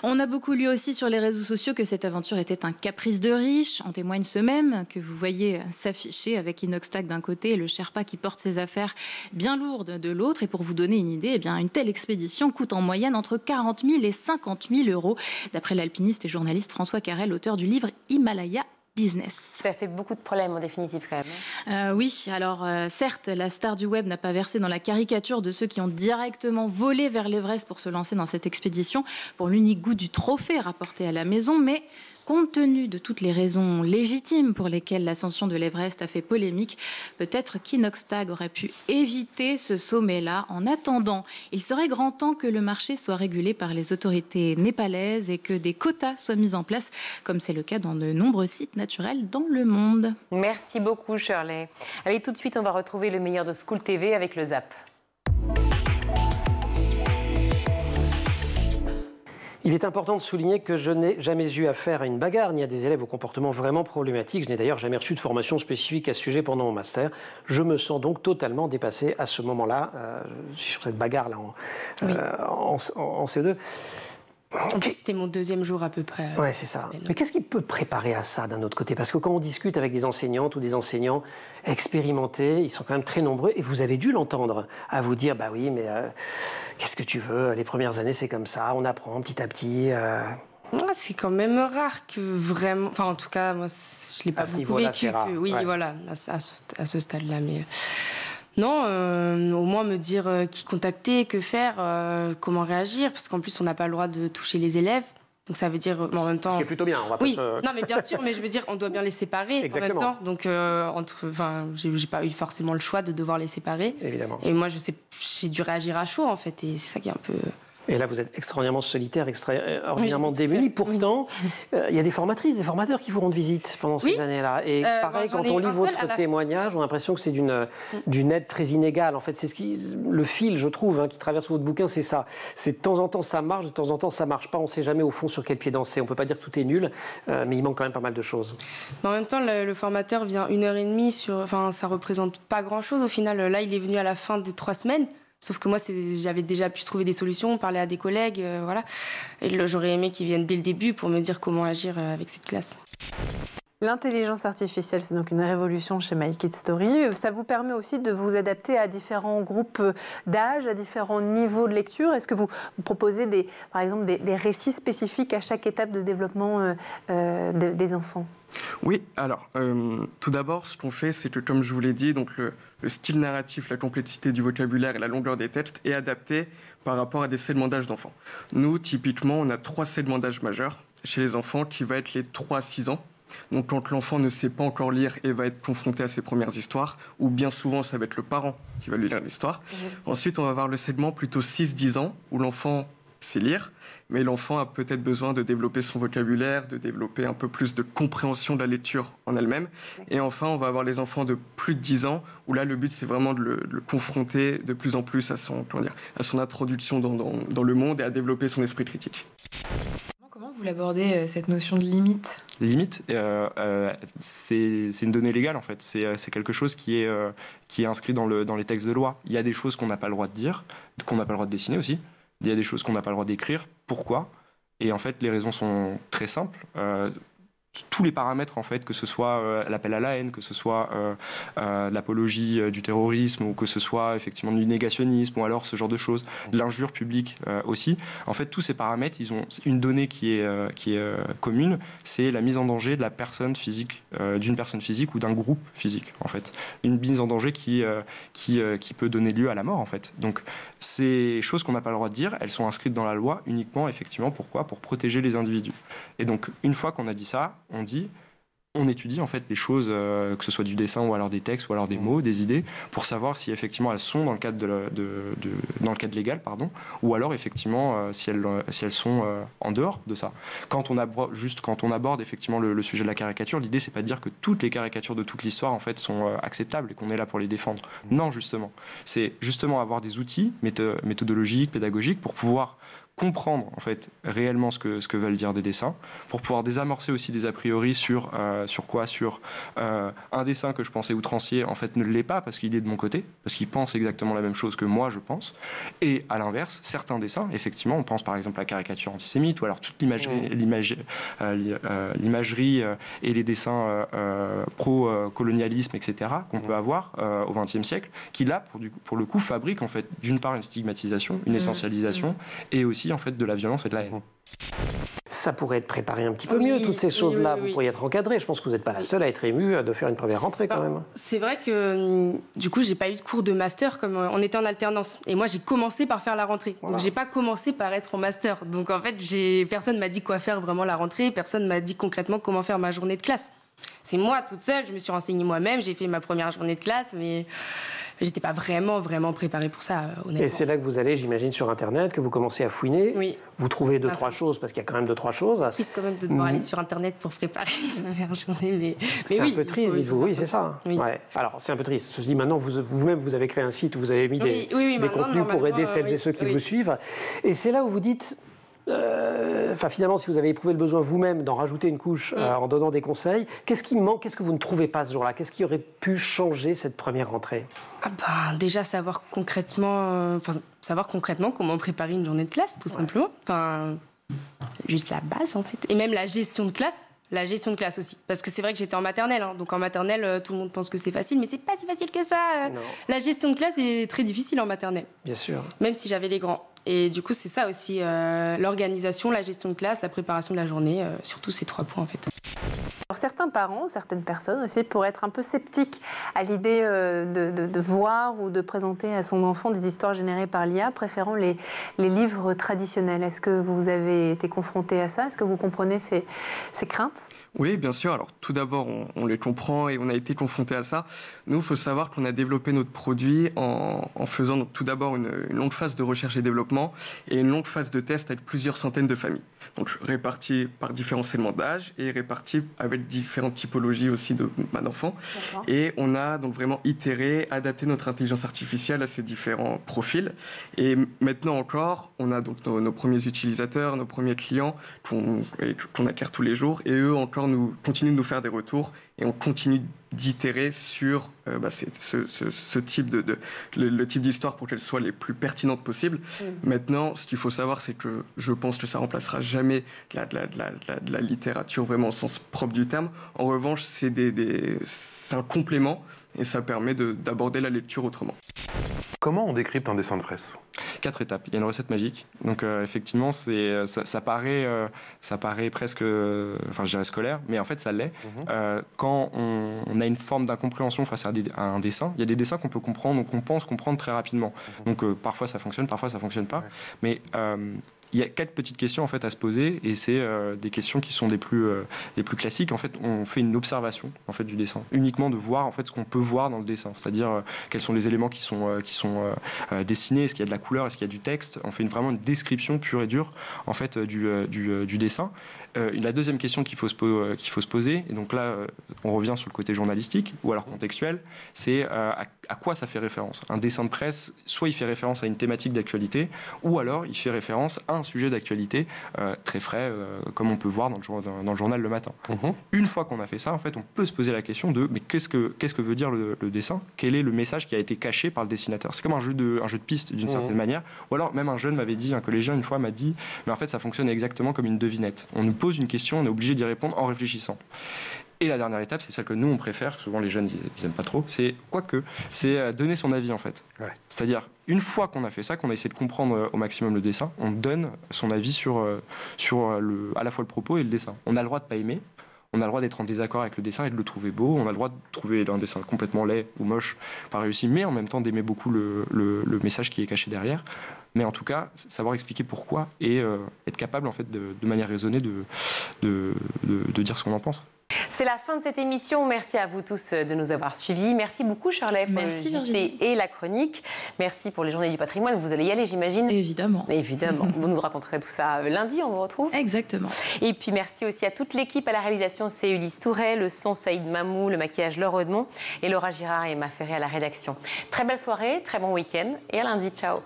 On a beaucoup lu aussi sur les réseaux sociaux que cette aventure était un caprice de riche. En témoigne ce même que vous voyez s'afficher avec Inoxtag d'un côté et le Sherpa qui porte ses affaires bien lourdes de l'autre. Et pour vous donner une idée, une telle expédition coûte en moyenne entre 40 000 et 50 000 euros, d'après l'alpiniste et journaliste François Carrel, auteur du livre Himalaya Business. Ça fait beaucoup de problèmes en définitive quand même. Oui, alors certes, la star du web n'a pas versé dans la caricature de ceux qui ont directement volé vers l'Everest pour se lancer dans cette expédition pour l'unique goût du trophée rapporté à la maison, mais compte tenu de toutes les raisons légitimes pour lesquelles l'ascension de l'Everest a fait polémique, peut-être qu'Inoxtag aurait pu éviter ce sommet-là. En attendant, il serait grand temps que le marché soit régulé par les autorités népalaises et que des quotas soient mis en place, comme c'est le cas dans de nombreux sites naturels dans le monde. Merci beaucoup Shirley. Allez, tout de suite, on va retrouver le meilleur de School TV avec le Zap. Il est important de souligner que je n'ai jamais eu affaire à une bagarre ni à des élèves au comportement vraiment problématique. Je n'ai d'ailleurs jamais reçu de formation spécifique à ce sujet pendant mon master. Je me sens donc totalement dépassé à ce moment-là, sur cette bagarre-là en CE2. En plus, c'était mon deuxième jour à peu près. Ouais, c'est ça. Mais qu'est-ce qui peut préparer à ça d'un autre côté ? Parce que quand on discute avec des enseignantes ou des enseignants expérimentés, ils sont quand même très nombreux et vous avez dû l'entendre à vous dire bah oui, mais qu'est-ce que tu veux ? Les premières années, c'est comme ça, on apprend petit à petit. C'est quand même rare que vraiment. Enfin, en tout cas, moi, je l'ai pas beaucoup vécu. Oui, ouais. Voilà, à ce stade-là, mais. Non, au moins me dire qui contacter, que faire, comment réagir, parce qu'en plus on n'a pas le droit de toucher les élèves. Donc ça veut dire en même temps. Ce qui est plutôt bien. On va pas non mais bien sûr, mais je veux dire on doit bien les séparer. Exactement. En même temps. Donc j'ai pas eu forcément le choix de devoir les séparer. Évidemment. Et moi j'ai dû réagir à chaud en fait, et c'est ça qui est un peu. Et là, vous êtes extraordinairement solitaire, extraordinairement démuni. Pourtant, il y a des formatrices, des formateurs qui vous rendent visite pendant ces années-là. Et pareil, quand on lit votre témoignage, on a l'impression que c'est d'une aide très inégale. En fait, c'est le fil, je trouve, qui traverse votre bouquin, c'est ça. C'est de temps en temps, ça marche, de temps en temps, ça marche pas. On ne sait jamais, au fond, sur quel pied danser. On ne peut pas dire que tout est nul, mais il manque quand même pas mal de choses. En même temps, le formateur vient 1h30 Enfin, ça représente pas grand-chose au final. Là, il est venu à la fin des 3 semaines. Sauf que moi, j'avais déjà pu trouver des solutions, parler à des collègues, voilà. Et j'aurais aimé qu'ils viennent dès le début pour me dire comment agir avec cette classe. L'intelligence artificielle, c'est donc une révolution chez My Kid Story. Ça vous permet aussi de vous adapter à différents groupes d'âge, à différents niveaux de lecture. Est-ce que vous proposez, par exemple, des récits spécifiques à chaque étape de développement des enfants ? Oui, alors, tout d'abord, ce qu'on fait, c'est que, comme je vous l'ai dit, donc le style narratif, la complexité du vocabulaire et la longueur des textes est adapté par rapport à des segments d'âge d'enfants. Nous, typiquement, on a 3 segments d'âge majeurs chez les enfants qui va être les 3-6 ans. Donc quand l'enfant ne sait pas encore lire et va être confronté à ses premières histoires, ou bien souvent ça va être le parent qui va lui lire l'histoire. Ensuite, on va avoir le segment plutôt 6-10 ans, où l'enfant c'est lire, mais l'enfant a peut-être besoin de développer son vocabulaire, de développer un peu plus de compréhension de la lecture en elle-même. Et enfin, on va avoir les enfants de plus de 10 ans, où là, le but, c'est vraiment de le confronter de plus en plus à son introduction dans le monde et à développer son esprit critique. Comment vous l'abordez, cette notion de limite ? Limite, c'est une donnée légale en fait. C'est quelque chose qui est inscrit dans les textes de loi. Il y a des choses qu'on n'a pas le droit de dire, qu'on n'a pas le droit de dessiner aussi. Il y a des choses qu'on n'a pas le droit d'écrire. Pourquoi ? Et en fait, les raisons sont très simples. Tous les paramètres, en fait, que ce soit l'appel à la haine, que ce soit l'apologie du terrorisme, ou que ce soit effectivement du négationnisme, ou alors ce genre de choses, de l'injure publique aussi. En fait, tous ces paramètres, ils ont une donnée qui est commune, c'est la mise en danger de la personne physique, d'une personne physique ou d'un groupe physique, en fait. Une mise en danger qui peut donner lieu à la mort, en fait. Donc, ces choses qu'on n'a pas le droit de dire, elles sont inscrites dans la loi uniquement, effectivement, pourquoi ? Pour protéger les individus. Et donc, une fois qu'on a dit ça, on étudie en fait les choses, que ce soit du dessin ou alors des textes ou alors des mots, des idées, pour savoir si effectivement elles sont dans le cadre dans le cadre légal, ou alors effectivement si elles sont en dehors de ça. Quand on aborde effectivement le sujet de la caricature, l'idée c'est pas de dire que toutes les caricatures de toute l'histoire en fait sont acceptables et qu'on est là pour les défendre. Non, justement, c'est justement avoir des outils méthodologiques, pédagogiques pour pouvoir comprendre en fait réellement ce que veulent dire des dessins, pour pouvoir désamorcer aussi des a priori sur un dessin que je pensais outrancier en fait ne l'est pas parce qu'il est de mon côté, parce qu'il pense exactement la même chose que moi je pense, et à l'inverse certains dessins effectivement, on pense par exemple à la caricature antisémite ou alors toute l'imagerie et les dessins pro-colonialisme etc. qu'on peut avoir au XXe siècle, qui là pour le coup fabriquent en fait d'une part une stigmatisation, une essentialisation et aussi en fait de la violence et de la haine. Ça pourrait être préparé un petit peu mieux, toutes ces choses-là. Vous pourriez être encadré. Je pense que vous n'êtes pas la seule à être émue de faire une première rentrée quand même. C'est vrai que du coup, j'ai pas eu de cours de master comme on était en alternance. Et moi, j'ai commencé par faire la rentrée. Voilà. Donc, j'ai pas commencé par être en master. Donc, en fait, personne m'a dit quoi faire vraiment la rentrée. Personne m'a dit concrètement comment faire ma journée de classe. C'est moi toute seule. Je me suis renseignée moi-même. J'ai fait ma première journée de classe, mais j'étais pas vraiment préparée pour ça, honnêtement. Et c'est là que vous allez, j'imagine, sur Internet, que vous commencez à fouiner. Oui. Vous trouvez trois choses, parce qu'il y a quand même 2-3 choses. C'est triste quand même de devoir aller sur Internet pour préparer ma première journée. Mais c'est oui, un peu triste, dites-vous. Oui, c'est ça. Oui. Ouais. Alors, c'est un peu triste. Je dis, maintenant, vous-même, vous avez créé un site où vous avez mis des contenus pour aider celles et ceux qui vous suivent. Et c'est là où vous dites... finalement, si vous avez éprouvé le besoin vous-même d'en rajouter une couche en donnant des conseils, qu'est-ce qui manque ? Qu'est-ce que vous ne trouvez pas ce jour-là ? Qu'est-ce qui aurait pu changer cette première rentrée ? Déjà, savoir concrètement comment préparer une journée de classe, tout simplement. Juste la base, en fait. Et même la gestion de classe. La gestion de classe aussi. Parce que c'est vrai que j'étais en maternelle. Donc en maternelle, tout le monde pense que c'est facile, mais c'est pas si facile que ça. La gestion de classe est très difficile en maternelle. Bien sûr. Même si j'avais les grands. Et du coup, c'est ça aussi, l'organisation, la gestion de classe, la préparation de la journée, surtout ces 3 points en fait. Alors, certains parents, certaines personnes aussi pourraient être un peu sceptiques à l'idée de voir ou de présenter à son enfant des histoires générées par l'IA, préférant les livres traditionnels. Est-ce que vous avez été confronté à ça ? Est-ce que vous comprenez ces craintes ? Oui, bien sûr. Alors, tout d'abord, on les comprend et on a été confrontés à ça. Nous, il faut savoir qu'on a développé notre produit en faisant donc, tout d'abord une longue phase de recherche et développement et une longue phase de test avec plusieurs centaines de familles. Donc, réparties par différents segments d'âge et réparties avec différentes typologies aussi d'enfants. Et on a donc vraiment itéré, adapté notre intelligence artificielle à ces différents profils. Et maintenant encore, on a donc nos premiers utilisateurs, nos premiers clients qu'on acquiert tous les jours et eux encore nous continuent de nous faire des retours et on continue d'itérer sur ce type le type d'histoire pour qu'elles soient les plus pertinentes possibles. Maintenant, ce qu'il faut savoir, c'est que je pense que ça remplacera jamais de la littérature vraiment au sens propre du terme. En revanche, c'est un complément et ça permet d'aborder la lecture autrement. Comment on décrypte un dessin de presse ? 4 étapes. Il y a une recette magique. Donc effectivement, ça paraît presque, je dirais scolaire, mais en fait ça l'est. Quand on a une forme d'incompréhension face à un dessin, il y a des dessins qu'on peut comprendre, qu'on pense comprendre très rapidement. Donc parfois ça fonctionne, parfois ça fonctionne pas. Mais il y a 4 petites questions en fait à se poser, et c'est des questions qui sont les plus classiques. En fait, on fait une observation en fait du dessin, uniquement de voir en fait ce qu'on peut voir dans le dessin, c'est-à-dire quels sont les éléments qui sont dessinés, est-ce qu'il y a de la couleur, est-ce qu'il y a du texte. On fait vraiment une description pure et dure en fait du dessin. La deuxième question qu'il faut se poser, et donc là on revient sur le côté journalistique ou alors contextuel, c'est à quoi ça fait référence. Un dessin de presse, soit il fait référence à une thématique d'actualité, ou alors il fait référence à un sujet d'actualité très frais, comme on peut voir dans le journal le matin. Une fois qu'on a fait ça, en fait, on peut se poser la question de mais qu'est-ce que veut dire le dessin? Quel est le message qui a été caché par le dessinateur? C'est comme un jeu de piste d'une certaine manière. Ou alors même un jeune m'avait dit, un collégien une fois m'a dit, mais en fait ça fonctionne exactement comme une devinette. On nous pose une question, on est obligé d'y répondre en réfléchissant. Et la dernière étape, c'est celle que nous on préfère, souvent les jeunes ils aiment pas trop, c'est donner son avis en fait. Ouais. C'est-à-dire, une fois qu'on a fait ça, qu'on a essayé de comprendre au maximum le dessin, on donne son avis sur à la fois le propos et le dessin. On a le droit de pas aimer, on a le droit d'être en désaccord avec le dessin et de le trouver beau, on a le droit de trouver un dessin complètement laid ou moche, pas réussi, mais en même temps d'aimer beaucoup le message qui est caché derrière. Mais en tout cas, savoir expliquer pourquoi et être capable en fait de manière raisonnée de dire ce qu'on en pense. C'est la fin de cette émission. Merci à vous tous de nous avoir suivis. Merci beaucoup, Shirley, pour l'invité et la chronique. Merci pour les Journées du patrimoine. Vous allez y aller, j'imagine? Évidemment. Évidemment. Vous nous raconterez tout ça lundi, on vous retrouve? Exactement. Et puis, merci aussi à toute l'équipe. À la réalisation, c'est Ulysse Touret, le son, Saïd Mamou, le maquillage, Laure Redmond, et Laura Girard et Emma Ferré à la rédaction. Très belle soirée, très bon week-end, et à lundi. Ciao.